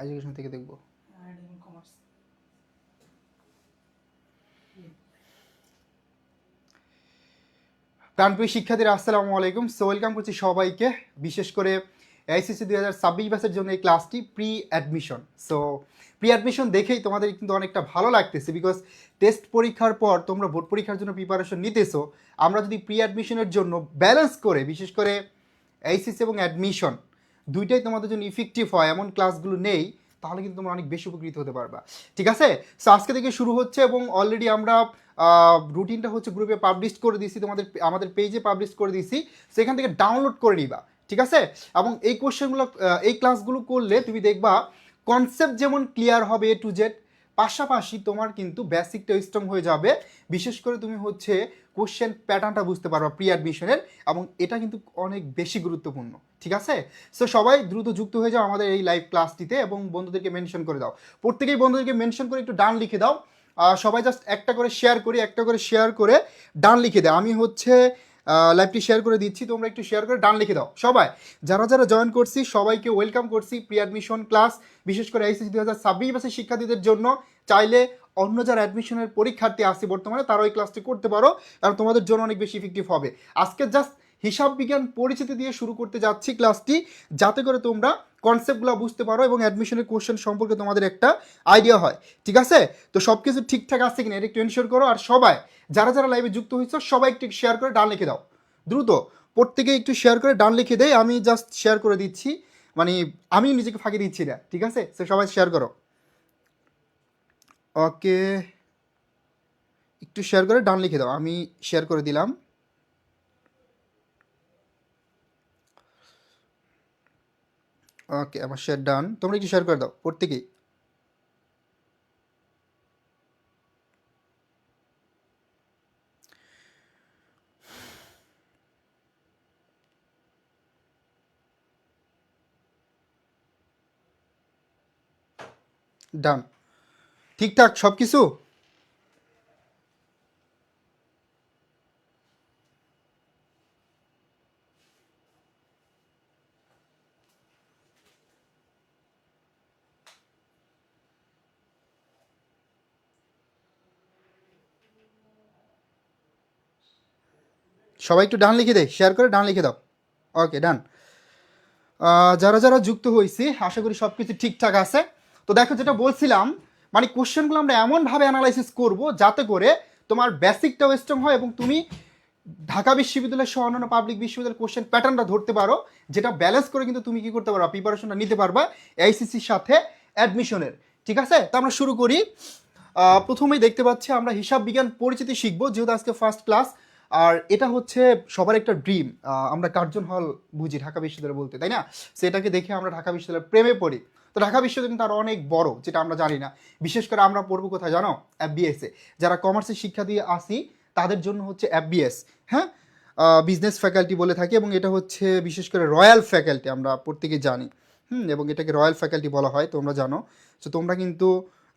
Education থেকে দেখব। প্রাণপ্রিয় শিক্ষার্থীরা আসসালামু আলাইকুম। সো ওয়েলকাম করছি সবাইকে, বিশেষ করে এইচএসসি 2026 ব্যাচের জন্য এই ক্লাসটি pre admission. So pre admission দেখেই তোমাদের কিন্তু অনেকটা ভালো লাগতেছে, বিকজ টেস্ট পরীক্ষার পর তোমরা বোর্ড পরীক্ষার জন্য প্রিপারেশন নিতেছো। আমরা যদি প্রি অ্যাডমিশনের জন্য ব্যালেন্স করে, বিশেষ করে এইচএসসি এবং অ্যাডমিশন দুইটাই তোমাদের জন্য ইফেক্টিভ হয় এমন ক্লাসগুলো নেই, তাহলে কিন্তু তোমরা অনেক বেশি উপকৃত হতে পারবা। ঠিক আছে, সো আজকে থেকে শুরু হচ্ছে এবং অলরেডি আমরা রুটিনটা হচ্ছে গ্রুপে পাবলিশ করে দিয়েছি, আমাদের পেজে পাবলিশ করে দিয়েছি, সেখান থেকে ডাউনলোড করে নিবা। ঠিক আছে, এবং এই কোশ্চেনগুলো এই ক্লাসগুলো করলে তুমি দেখবা কনসেপ্ট যেমন ক্লিয়ার হবে এ টু জেড, পাশাপাশি তোমার কিন্তু বেসিকটা স্ট্রং হয়ে যাবে। বিশেষ করে তুমি হচ্ছে কোশ্চেন প্যাটার্নটা বুঝতে পারবা প্রি অ্যাডমিশনের, এবং এটা কিন্তু অনেক বেশি গুরুত্বপূর্ণ। ঠিক আছে, সো সবাই দ্রুত যুক্ত হয়ে যাও আমাদের এই লাইভ ক্লাসটিতে এবং বন্ধুদেরকে মেনশন করে দাও। প্রত্যেকেই বন্ধুদেরকে মেনশন করে একটু ডান লিখে দাও। সবাই জাস্ট একটা করে শেয়ার করে ডান লিখে দেয়। আমি হচ্ছে লাইভটি শেয়ার করে দিচ্ছি, তোমরা একটু শেয়ার করে ডান লিখে দাও। সবাই যারা যারা জয়েন করছি সবাইকে ওয়েলকাম করছি প্রি অ্যাডমিশন ক্লাস, বিশেষ করে এইচএসসি 2026 ব্যাচের শিক্ষার্থীদের জন্য। চাইলে অন্য যারা অ্যাডমিশনের পরীক্ষার্থী আছে বর্তমানে তারা ওই ক্লাসটি করতে পারো, কারণ তোমাদের জন্য অনেক বেশি ইফেক্টিভ হবে। আজকে জাস্ট হিসাব বিজ্ঞান পরিচিতি দিয়ে শুরু করতে যাচ্ছি ক্লাসটি, যাতে করে তোমরা কনসেপ্টগুলো বুঝতে পারো এবং অ্যাডমিশনের কোশ্চেন সম্পর্কে তোমাদের একটা আইডিয়া হয়। ঠিক আছে, তো সব কিছু ঠিকঠাক আছে কিনা এটা একটু এনশিওর করো। আর সবাই যারা যারা লাইভে যুক্ত হয়েছো সবাই একটু শেয়ার করে ডান লিখে দাও। দ্রুত প্রত্যেকে একটু শেয়ার করে ডান লিখে দেয়, আমি জাস্ট শেয়ার করে দিচ্ছি, মানে আমি নিজেকে ফাঁকি দিচ্ছি না। ঠিক আছে, সে সবাই শেয়ার করো। ওকে, একটু শেয়ার করে ডান লিখে দাও, আমি শেয়ার করে দিলাম। ওকে, আমার শেয়ার ডান, তোমরা একটু শেয়ার করে দাও প্রত্যেকেই। ডান, ঠিকঠাক সব কিছু। সবাই একটু ডান লিখে দেয়, শেয়ার করে ডান লিখে দাও। ওকে, ডান। যারা যারা যুক্ত হয়েছি আশা করি সব কিছু ঠিকঠাক আছে। তো দেখো, যেটা বলছিলাম, মানে কোশ্চেনগুলো আমরা এমনভাবে অ্যানালাইসিস করব যাতে করে তোমার বেসিকটাও স্ট্রং হয় এবং তুমি ঢাকা বিশ্ববিদ্যালয় সহ অন্যান্য পাবলিক বিশ্ববিদ্যালয়ের কোশ্চেন প্যাটার্নটা ধরতে পারো, যেটা ব্যালেন্স করে কিন্তু তুমি কি করতে পারবা, প্রিপারেশনটা নিতে পারবা এইচএসসির সাথে অ্যাডমিশনের। ঠিক আছে, তো আমরা শুরু করি। প্রথমেই দেখতে পাচ্ছি আমরা হিসাব বিজ্ঞান পরিচিতি শিখবো, যেহেতু আজকে ফার্স্ট ক্লাস। আর এটা হচ্ছে সবার একটা ড্রিম, আমরা কার্জন হল বুঝি ঢাকা বিশ্ববিদ্যালয় বলতে, তাই না? সেটাকে দেখে আমরা ঢাকা বিশ্ববিদ্যালয়ের প্রেমে পড়ি। তো ঢাকা বিশ্ববিদ্যালয় কিন্তু আরও অনেক বড়, যেটা আমরা জানি না। বিশেষ করে আমরা পড়বো কোথায় জানো? এফবিএসে। যারা কমার্সের শিক্ষা দিয়ে আসি তাদের জন্য হচ্ছে এফবিএস, হ্যাঁ, বিজনেস ফ্যাকাল্টি বলে থাকি, এবং এটা হচ্ছে বিশেষ করে রয়্যাল ফ্যাকাল্টি, আমরা প্রত্যেকে জানি। এবং এটাকে রয়্যাল ফ্যাকাল্টি বলা হয়, তোমরা জানো। তো তোমরা কিন্তু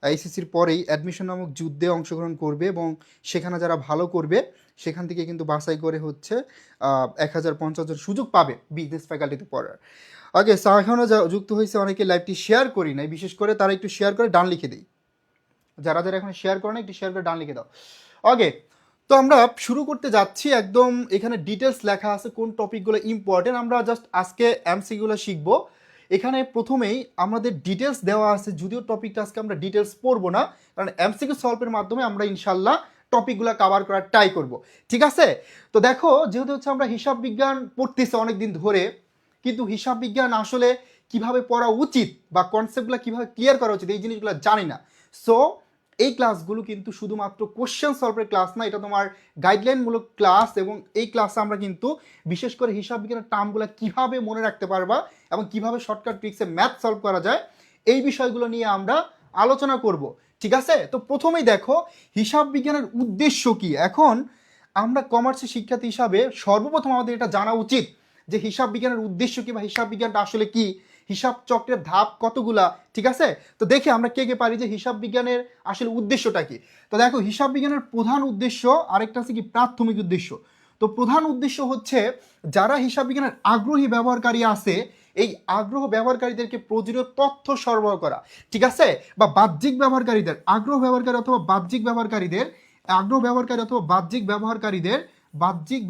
এইচএসসির পরেই অ্যাডমিশন নামক যুদ্ধে অংশগ্রহণ করবে এবং সেখানে যারা ভালো করবে সেখান থেকে কিন্তু বাছাই করে হচ্ছে 1050 জন সুযোগ পাবে বিজনেস ফ্যাকাল্টিতে পড়ার। ওকে, এখনও যুক্ত হয়েছে অনেকে, লাইভটি শেয়ার করি নাই, বিশেষ করে তারা একটু শেয়ার করে ডান লিখে দিই। যারা যারা এখন শেয়ার করে না একটু শেয়ার করে ডান লিখে দাও। ওকে, তো আমরা শুরু করতে যাচ্ছি। একদম এখানে ডিটেলস লেখা আছে কোন টপিকগুলো ইম্পর্টেন্ট, আমরা জাস্ট আজকে এমসিকিউগুলো শিখবো। এখানে প্রথমেই আমাদের ডিটেলস দেওয়া আছে, যদিও টপিকটা আজকে আমরা ডিটেলস পড়বো না, কারণ এমসিকিউ সলভের মাধ্যমে আমরা ইনশাল্লাহ টপিকগুলো কভার করার ট্রাই করব। ঠিক আছে, তো দেখো, যেহেতু হচ্ছে আমরা হিসাব বিজ্ঞান পড়তেছি অনেকদিন ধরে, কিন্তু হিসাব বিজ্ঞান আসলে কিভাবে পড়া উচিত বা কনসেপ্টগুলো কিভাবে ক্লিয়ার করা উচিত এই জিনিসগুলো জানি না। সো এই ক্লাসগুলো কিন্তু শুধুমাত্র কোশ্চেন সলভের ক্লাস না, এটা তোমার গাইডলাইনমূলক ক্লাস, এবং এই ক্লাসে আমরা কিন্তু বিশেষ করে হিসাব বিজ্ঞানের টার্মগুলো কিভাবে মনে রাখতে পারবা এবং কিভাবে শর্টকাট ট্রিক্সে ম্যাথ সলভ করা যায় এই বিষয়গুলো নিয়ে আমরা আলোচনা করব। ঠিক আছে, তো প্রথমেই দেখো হিসাব বিজ্ঞানের উদ্দেশ্য কি। এখন আমরা কমার্সের শিক্ষার্থী হিসাবে সর্বপ্রথম আমাদের এটা জানা উচিত যে হিসাব বিজ্ঞানের উদ্দেশ্য কি বা হিসাব বিজ্ঞানটা আসলে কি, হিসাব চক্রের ধাপ কতগুলা। ঠিক আছে, তো দেখে আমরা কে কে পারি যে হিসাব বিজ্ঞানের আসলে উদ্দেশ্যটা কি। তো দেখো, হিসাব বিজ্ঞানের প্রধান উদ্দেশ্য, আরেকটা আছে কি প্রাথমিক উদ্দেশ্য। তো প্রধান উদ্দেশ্য হচ্ছে যারা হিসাব বিজ্ঞানের আগ্রহী ব্যবহারকারী আছে এই আগ্রহ ব্যবহারকারীদেরকে প্রয়োজনীয় তথ্য সরবরাহ করা, ঠিক আছে, বা বাহ্যিক ব্যবহারকারীদের আগ্রহ ব্যবহারকারী অথবা বাহ্যিক ব্যবহারকারীদের আগ্রহ ব্যবহারকারী অথবা বাহ্যিক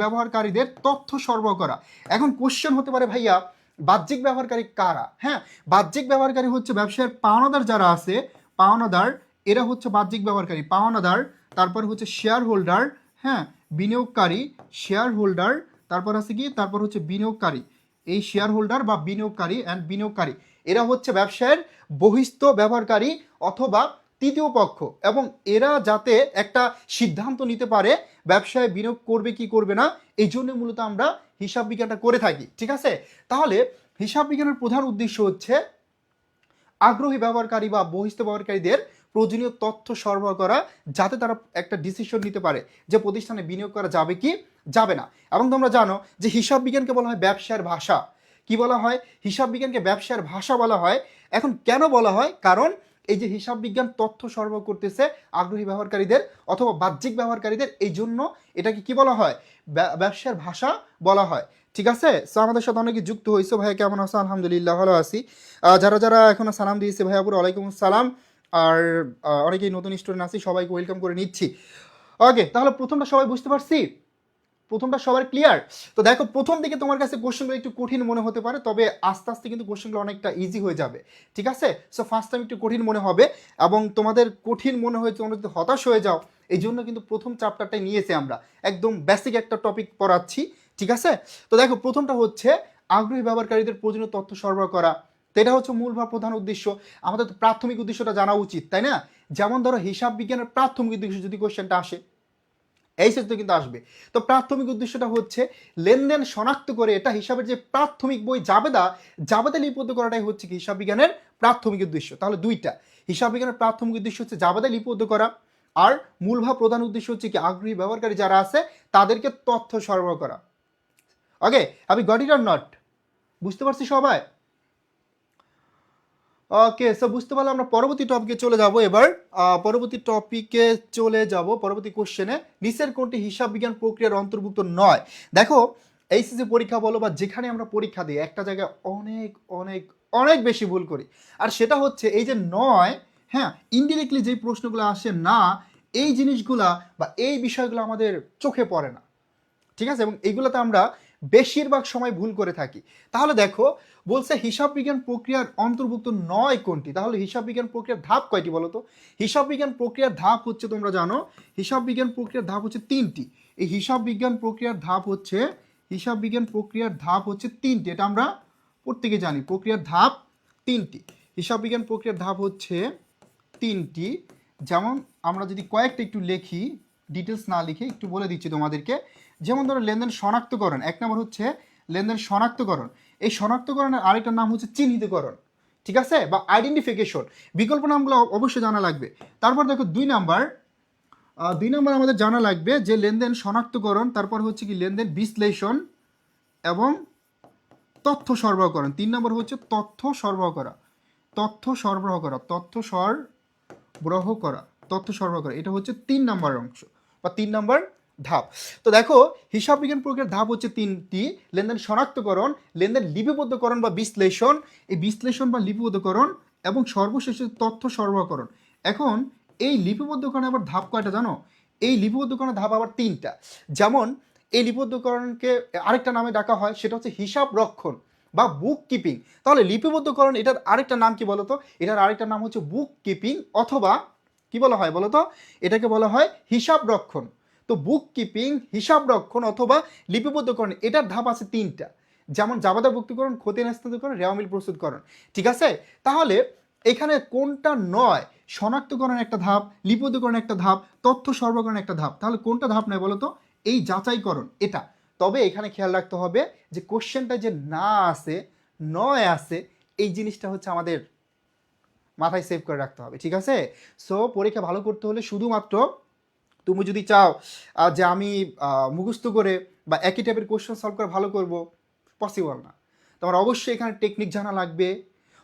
ব্যবহারকারীদের তথ্য সরবরাহ করা। এখন কোশ্চেন হতে পারে ভাইয়া বাহ্যিক ব্যবহারকারী কারা? হ্যাঁ, বাহ্যিক ব্যবহারকারী হচ্ছে ব্যবসায়ের পাওনাদার যারা আছে, পাওনাদার, এরা হচ্ছে বাহ্যিক ব্যবহারকারী। পাওনাদার, তারপর হচ্ছে শেয়ার হোল্ডার, হ্যাঁ, বিনিয়োগকারী, শেয়ার হোল্ডার, তারপর আছে কি, তারপর হচ্ছে বিনিয়োগকারী। এই শেয়ার হোল্ডার বা বিনিয়োগকারী এরা হচ্ছে ব্যবসায়ের বহিস্থ ব্যবহারকারী অথবা তৃতীয় পক্ষ, এবং এরা যাতে একটা সিদ্ধান্ত নিতে পারে ব্যবসায় বিনিয়োগ করবে কি করবে না, এই জন্য মূলত আমরা হিসাব বিজ্ঞানটা করে থাকি, ঠিক আছে। তাহলে হিসাব বিজ্ঞানের প্রধান উদ্দেশ্য হচ্ছে আগ্রহী ব্যবহারকারী বা বহিস্থ ব্যবহারকারীদের প্রয়োজনীয় তথ্য সরবরাহ করা, যাতে তারা একটা ডিসিশন নিতে পারে যে প্রতিষ্ঠানে বিনিয়োগ করা যাবে কি যাবে না। এবং তোমরা জানো যে হিসাব বিজ্ঞানকে বলা হয় ব্যবসার ভাষা। কি বলা হয়? হিসাব বিজ্ঞানকে ব্যবসার ভাষা বলা হয়। এখন কেন বলা হয়? কারণ এই যে হিসাব বিজ্ঞান তথ্য সরবরাহ করতেছে আগ্রহী ব্যবহারকারীদের অথবা বাহ্যিক ব্যবহারকারীদের, এই জন্য এটাকে কি বলা হয়? ব্যবসার ভাষা বলা হয়, ঠিক আছে। সো আমাদের সাথে অনেকে যুক্ত হয়েছে। ভাইয়া কেমন আছো? আলহামদুলিল্লাহ ভালো আছি। যারা যারা এখনো সালাম দিয়েছে ভাইয়া পুরো ওয়ালাইকুম আসসালাম। আর অনেকেই নতুন স্টুডেন্ট আছি, সবাইকে ওয়েলকাম করে নিচ্ছি। ওকে, তাহলে প্রথমটা সবাই বুঝতে পারছি, প্রথমটা সবার ক্লিয়ার? তো দেখো, প্রথম দিকে তোমার কাছে কোশ্চেনগুলো একটু কঠিন মনে হতে পারে, তবে আস্তে আস্তে কিন্তু কোশ্চেনগুলো অনেকটা ইজি হয়ে যাবে, ঠিক আছে। সো ফার্স্ট টাইম একটু কঠিন মনে হবে, এবং তোমাদের কঠিন মনে হয়ে তোমরা যদি হতাশ হয়ে যাও, এই জন্য কিন্তু প্রথম চ্যাপ্টারটাই নিয়েছি আমরা, একদম বেসিক একটা টপিক পড়াচ্ছি, ঠিক আছে। তো দেখো, প্রথমটা হচ্ছে আগ্রহী ব্যবহারকারীদের প্রয়োজনীয় তথ্য সরবরাহ করা। তো এটা হচ্ছে মূল বা প্রধান উদ্দেশ্য। আমাদের তো প্রাথমিক উদ্দেশ্যটা জানা উচিত, তাই না? যেমন ধরো হিসাব বিজ্ঞানের প্রাথমিক উদ্দেশ্য যদি কোশ্চেনটা আসে, এই সেটা কিন্তু আসবে। তো প্রাথমিক উদ্দেশ্যটা হচ্ছে লেনদেন শনাক্ত করে, এটা হিসাবের যে প্রাথমিক বই জাবেদা লিপিবদ্ধ করাটাই হচ্ছে কি হিসাব বিজ্ঞানের প্রাথমিক উদ্দেশ্য। তাহলে দুইটা, হিসাব বিজ্ঞানের প্রাথমিক উদ্দেশ্য হচ্ছে জাবেদা লিপিবদ্ধ করা, আর মূল বা প্রধান উদ্দেশ্য হচ্ছে কি আগ্রহী ব্যবহারকারী যারা আছে তাদেরকে তথ্য সরবরাহ করা। ওকে, আমি গট ইট অর নট? বুঝতে পারছি সবাই? ওকে, সো বুঝতে পারলে আমরা পরবর্তী টপিকে চলে যাব এবার। পরবর্তী কোশ্চেনে, নিচের কোনটি হিসাব বিজ্ঞান প্রক্রিয়ার অন্তর্ভুক্ত নয়? দেখো, এইচএসসি পরীক্ষা বলো বা যেখানে আমরা পরীক্ষা দিই, একটা জায়গায় অনেক অনেক অনেক বেশি ভুল করি, আর সেটা হচ্ছে এই যে নয়, হ্যাঁ, ইনডিরেক্টলি যেই প্রশ্নগুলো আসে না, এই জিনিসগুলা বা এই বিষয়গুলো আমাদের চোখে পড়ে না, ঠিক আছে, এবং এইগুলোতে আমরা বেশিরভাগ সময় ভুল করে থাকি। তাহলে দেখো, বলছে হিসাব বিজ্ঞান প্রক্রিয়ার অন্তর্ভুক্ত নয় কোনটি? তাহলে হিসাব বিজ্ঞান প্রক্রিয়ার ধাপ কয়টি বলো তো? হিসাব বিজ্ঞান প্রক্রিয়ার ধাপ হচ্ছে, তোমরা জানো, হিসাব বিজ্ঞান প্রক্রিয়ার ধাপ হচ্ছে তিনটি। এই হিসাব বিজ্ঞান প্রক্রিয়ার ধাপ হচ্ছে তিনটি। এটা আমরা প্রত্যেকে জানি, প্রক্রিয়ার ধাপ তিনটি। হিসাব বিজ্ঞান প্রক্রিয়ার ধাপ হচ্ছে তিনটি। যেমন আমরা যদি কয়েকটা একটু লিখি, ডিটেলস না লিখে একটু বলে দিচ্ছি তোমাদেরকে। যেমন ধরো লেনদেন শনাক্তকরণ, এক নম্বর হচ্ছে লেনদেন শনাক্তকরণ। এই শনাক্তকরণের আরেকটা নাম হচ্ছে চিহ্নিতকরণ, ঠিক আছে, বা আইডেন্টিফিকেশন। বিকল্প নামগুলো অবশ্যই জানা লাগবে। তারপর দেখো দুই নাম্বার আমাদের জানা লাগবে যে লেনদেন শনাক্তকরণ, তারপর হচ্ছে কি লেনদেন বিশ্লেষণ এবং তথ্য সরবরাহকরণ। 3 নম্বর হচ্ছে তথ্য সরবরাহ করা। এটা হচ্ছে 3 নম্বর অংশ বা 3 নম্বর ধাপ। তো দেখো, হিসাব বিজ্ঞান প্রক্রিয়ার ধাপ হচ্ছে তিনটি: লেনদেন শনাক্তকরণ, লেনদেন লিপিবদ্ধকরণ বা বিশ্লেষণ, এই বিশ্লেষণ বা লিপিবদ্ধকরণ, এবং সর্বশেষে তথ্য সরবরাহকরণ। এখন এই লিপিবদ্ধকরণে আবার ধাপ কয়টা জানো? এই লিপিবদ্ধকরণের ধাপ আবার 3টা। যেমন এই লিপিবদ্ধকরণকে আরেকটা নামে ডাকা হয়, সেটা হচ্ছে হিসাব রক্ষণ বা বুক কিপিং। তাহলে লিপিবদ্ধকরণ, এটার আরেকটা নাম কি বলতো? এটার আরেকটা নাম হচ্ছে বুক কিপিং, অথবা কি বলা হয় বলতো? এটাকে বলা হয় হিসাব রক্ষণ। তো বুক কিপিং, হিসাব রক্ষণ অথবা লিপিবদ্ধকরণ, এটার ধাপ আছে 3টা। যেমন জাবাদাভুক্তিকরণ, খতিয়ান হস্তান্তরকরণ, রেওয়ামিল প্রস্তুতকরণ, ঠিক আছে। তাহলে এখানে কোনটা নয়? শনাক্তকরণ একটা ধাপ, লিপিবদ্ধকরণ একটা ধাপ, তথ্য সরবরাহকরণ একটা ধাপ। তাহলে কোনটা ধাপ নয় বলতো? এই যাচাইকরণ, এটা। তবে এখানে খেয়াল রাখতে হবে যে কোশ্চেনটা যে না আছে, নয় আছে, এই জিনিসটা হচ্ছে আমাদের মাথায় সেভ করে রাখতে হবে, ঠিক আছে। সো পরীক্ষা ভালো করতে হলে শুধুমাত্র তুমি যদি চাও যে আমি মুখস্থ করে বা একই টাইপের কোশ্চেন সলভ করে ভালো করব, পসিবল না। তোমার অবশ্যই এখানে টেকনিক জানা লাগবে,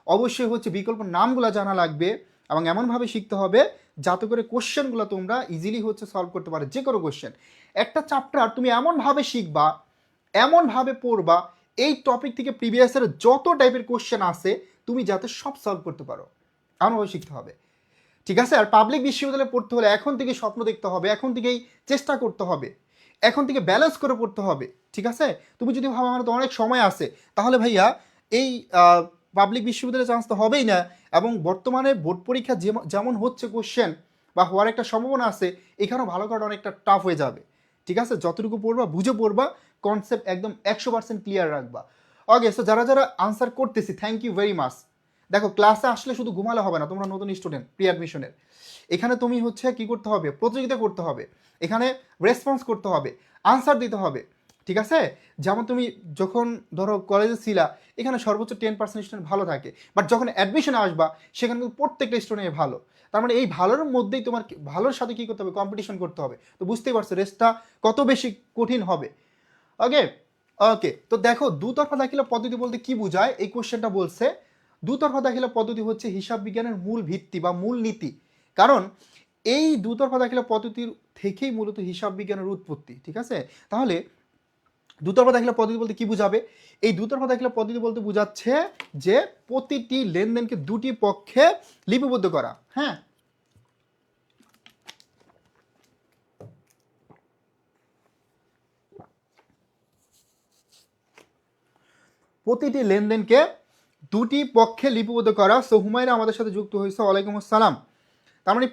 অবশ্যই হচ্ছে বিকল্প নামগুলো জানা লাগবে, এবং এমনভাবে শিখতে হবে যাতে করে কোশ্চেনগুলো তোমরা ইজিলি হচ্ছে সলভ করতে পারো। যে কোনো কোশ্চেন, একটা চ্যাপ্টার তুমি এমনভাবে শিখবা, এমনভাবে পড়বা, এই টপিক থেকে প্রিভিয়াসের যত টাইপের কোশ্চেন আছে তুমি যাতে সব সলভ করতে পারো এমনভাবে শিখতে হবে, ঠিক আছে? আর পাবলিক বিশ্ববিদ্যালয়ে পড়তে হলে এখন থেকে স্বপ্ন দেখতে হবে, এখন থেকেই চেষ্টা করতে হবে, এখন থেকে ব্যালেন্স করে পড়তে হবে, ঠিক আছে? তুমি যদি ভাবো আমার তো অনেক সময় আছে, তাহলে ভাইয়া এই পাবলিক বিশ্ববিদ্যালয়ে চান্স তো হবেই না। এবং বর্তমানে বোর্ড পরীক্ষা যেমন হচ্ছে কোশ্চেন বা হওয়ার একটা সম্ভাবনা আছে, এখানেও ভালো করাটা অনেকটা টাফ হয়ে যাবে, ঠিক আছে? যতটুকু পড়বা বুঝে পড়বা, কনসেপ্ট একদম 100% ক্লিয়ার রাখবা। ওকে, সো যারা যারা আনসার করতেছি থ্যাংক ইউ ভেরি মাচ। দেখো ক্লাসে আসলে শুধু ঘুমালে হবে না, তোমরা নতুন স্টুডেন্ট প্রি অ্যাডমিশনের, এখানে তুমি হচ্ছে কি করতে হবে, প্রতিযোগিতা করতে হবে, এখানে রেসপন্স করতে হবে, আনসার দিতে হবে, ঠিক আছে? যেমন তুমি যখন ধরো কলেজে ছিলা, এখানে সর্বোচ্চ 10% স্টুডেন্ট ভালো থাকে, বাট যখন অ্যাডমিশনে আসবা সেখানে কিন্তু প্রত্যেকটা স্টুডেন্ট ভালো। তার মানে এই ভালোর মধ্যেই তোমার ভালোর সাথে কী করতে হবে, কম্পিটিশন করতে হবে। তো বুঝতেই পারছো রেসটা কত বেশি কঠিন হবে। ওকে ওকে, তো দেখো দুতরফা দাখিলা পদ্ধতি বলতে কি বোঝায়, এই কোশ্চেনটা বলছে দুতরফা দাখিলা পদ্ধতি হচ্ছে হিসাব বিজ্ঞানের মূল ভিত্তি বা মূল নীতি। কারণ এই দুতরফা দাখিলা পদ্ধতির থেকেই মূলত হিসাব বিজ্ঞানের উৎপত্তি, ঠিক আছে? তাহলে দুতরফা দাখিলা পদ্ধতি বলতে কি বোঝাবে? এই দুতরফা দাখিলা পদ্ধতি বলতে বোঝাচ্ছে যে প্রতিটি লেনদেনকে দুটি পক্ষে লিপিবদ্ধ করা। হ্যাঁ, প্রতিটি লেনদেনকে দুটি পক্ষে লিপিবদ্ধ করা। সো হুমায়রা আমাদের সাথে যুক্ত হয়েছে, ওয়ালাইকুম আসসালাম। তার মানে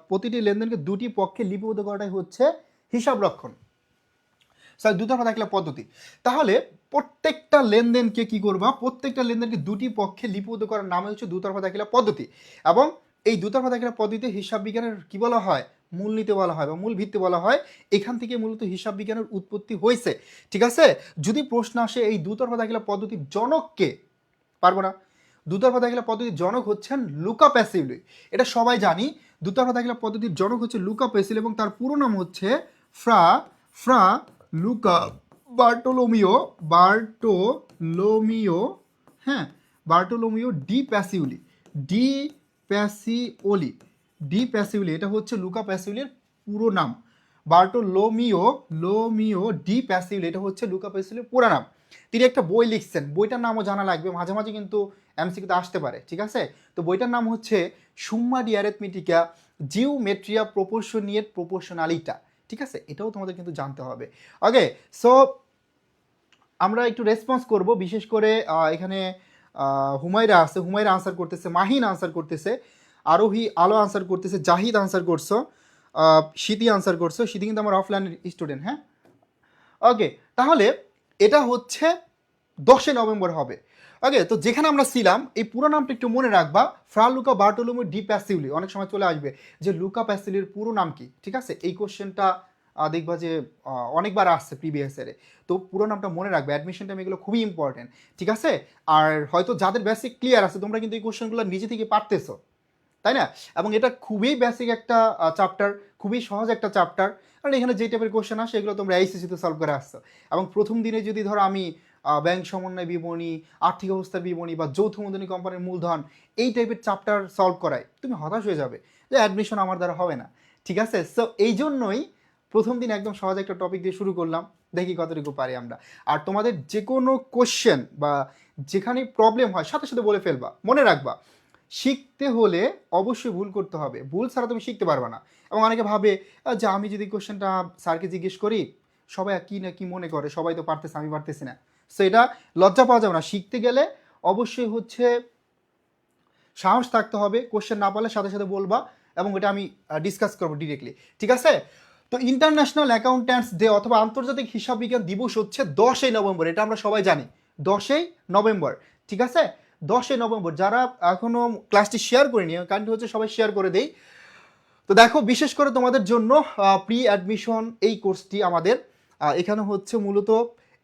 প্রতিটি লেনদেনকে দুটি পক্ষে লিপিবদ্ধ করাটাই হচ্ছে হিসাব রক্ষণ, স্যার দুতরফা দাখিলা পদ্ধতি। তাহলে প্রত্যেকটা লেনদেনকে কি করবা, প্রত্যেকটা লেনদেনকে দুটি পক্ষে লিপিবদ্ধ করার নাম হচ্ছে দুতরফা দাখিলা পদ্ধতি। এবং এই দুতরফা দাখিলা পদ্ধতিতে হিসাব বিজ্ঞানের কি বলা হয়, মূলনীতি বলা হয় বা মূল ভিত্তি বলা হয়। এখান থেকে মূলত হিসাব বিজ্ঞানের উৎপত্তি হয়েছে, ঠিক আছে? যদি প্রশ্ন আসে এই দুতরফা দাখিলা পদ্ধতির জনককে, পারবো না। দুতরফা দাখিলা পদ্ধতির জনক হচ্ছেন লুকা প্যাসিউলি, এটা সবাই জানি। দুতরফা দাখিলা পদ্ধতির জনক হচ্ছে লুকা প্যাসিউলি এবং তার পুরো নাম হচ্ছে ফ্রা ফ্রা লুকা বার্টোলোমিও, হ্যাঁ, বার্টোলোমিও ডি প্যাসিউলি, ডি প্যাসিওলি, ডি প্যাসিউলি, এটা হচ্ছে লুকা প্যাসিউলির পুরো নাম। বার্টোলোমিও ডি প্যাসিউলি, এটা হচ্ছে লুকা প্যাসিউলির পুরো নাম। তিনি একটা বই লিখছেন, বইটার নামও জানা লাগবে, মাঝে মাঝে কিন্তু এমসিকিউতে আসতে পারে, ঠিক আছে? তো বইটার নাম হচ্ছে সুম্মা ডি অ্যারিথমেটিকা জিওমেট্রিয়া প্রপোর্শনিয়েট প্রপোর্শনালিটা, ঠিক আছে? এটাও তোমাদের কিন্তু জানতে হবে। ওকে, সো আমরা একটু রেসপন্স করব, বিশেষ করে এখানে হুমায়রা আছে, হুমায়রা আনসার করতেছে, মাহিন আনসার করতেছে, আরোহী আলো আনসার করতেছে, জাহিদ আনসার করছো, স্মৃতি আনসার করছো। স্মৃতি কিন্তু আমার অফলাইনের স্টুডেন্ট, হ্যাঁ। ওকে, তাহলে এটা হচ্ছে 10 নভেম্বর হবে। ওকে, তো যেখানে আমরা ছিলাম এই পুরো নামটা একটু মনে রাখবা, ফ্রা লুকা বার্টোলোমিও ডি প্যাসিউলি। অনেক সময় চলে আসবে যে লুকা প্যাসিউলির পুরো নাম কি, ঠিক আছে? এই কোশ্চেনটা দেখবা যে অনেকবার আসছে প্রিভিয়াস ইয়ারে। তো পুরো নামটা মনে রাখবে, অ্যাডমিশন টাইম এগুলো খুবই ইম্পর্টেন্ট, ঠিক আছে? আর হয়তো যাদের বেসিক ক্লিয়ার আছে তোমরা কিন্তু এই কোশ্চেনগুলো নিজে থেকে পারতেছো, তাই না? এবং এটা খুবই বেসিক একটা চ্যাপ্টার, খুবই সহজ একটা চ্যাপ্টার। কারণ এখানে যে টাইপের কোশ্চেন আসে এগুলো তোমরা এইচএসসিতে সলভ করে আসছো। এবং প্রথম দিনে যদি ধরো আমি ব্যাংক সমন্বয় বিবরণী, আর্থিক অবস্থার বিবরণী বা যৌথ মূলধনী কোম্পানির মূলধন, এই টাইপের চ্যাপ্টার সলভ করায় তুমি হতাশ হয়ে যাবে যে অ্যাডমিশন আমার দ্বারা হবে না, ঠিক আছে? সো এই জন্যই প্রথম দিন একদম সহজ একটা টপিক দিয়ে শুরু করলাম, দেখি কতটুকু পারি আমরা। আর তোমাদের যে কোনো কোশ্চেন বা যেখানে প্রবলেম হয় সাথে সাথে বলে ফেলবা, মনে রাখবা শিখতে হলে অবশ্যই ভুল করতে হবে, ভুল ছাড়া তুমি শিখতে পারবে না। এবং অনেকে ভাবে যে আমি যদি কোশ্চেনটা স্যারকে জিজ্ঞেস করি সবাই কি না কি মনে করে, সবাই তো পারতেছে আমি পারতেছি না। সো এটা লজ্জা পাওয়া যাবে না, শিখতে গেলে অবশ্যই হচ্ছে সাহস থাকতে হবে, কোশ্চেন না পারলে সাথে সাথে বলবা এবং এটা আমি ডিসকাস করবো ডিরেক্টলি, ঠিক আছে? তো ইন্টারন্যাশনাল অ্যাকাউন্ট্যান্টস ডে অথবা আন্তর্জাতিক হিসাব বিজ্ঞান দিবস হচ্ছে 10ই নভেম্বর, এটা আমরা সবাই জানি 10ই নভেম্বর, ঠিক আছে? 10ই নভেম্বর। যারা এখনও ক্লাসটি শেয়ার করেনি কাইন্ডলি হচ্ছে সবাই শেয়ার করে দেই। তো দেখো বিশেষ করে তোমাদের জন্য প্রি অ্যাডমিশন এই কোর্সটি আমাদের এখানে হচ্ছে মূলত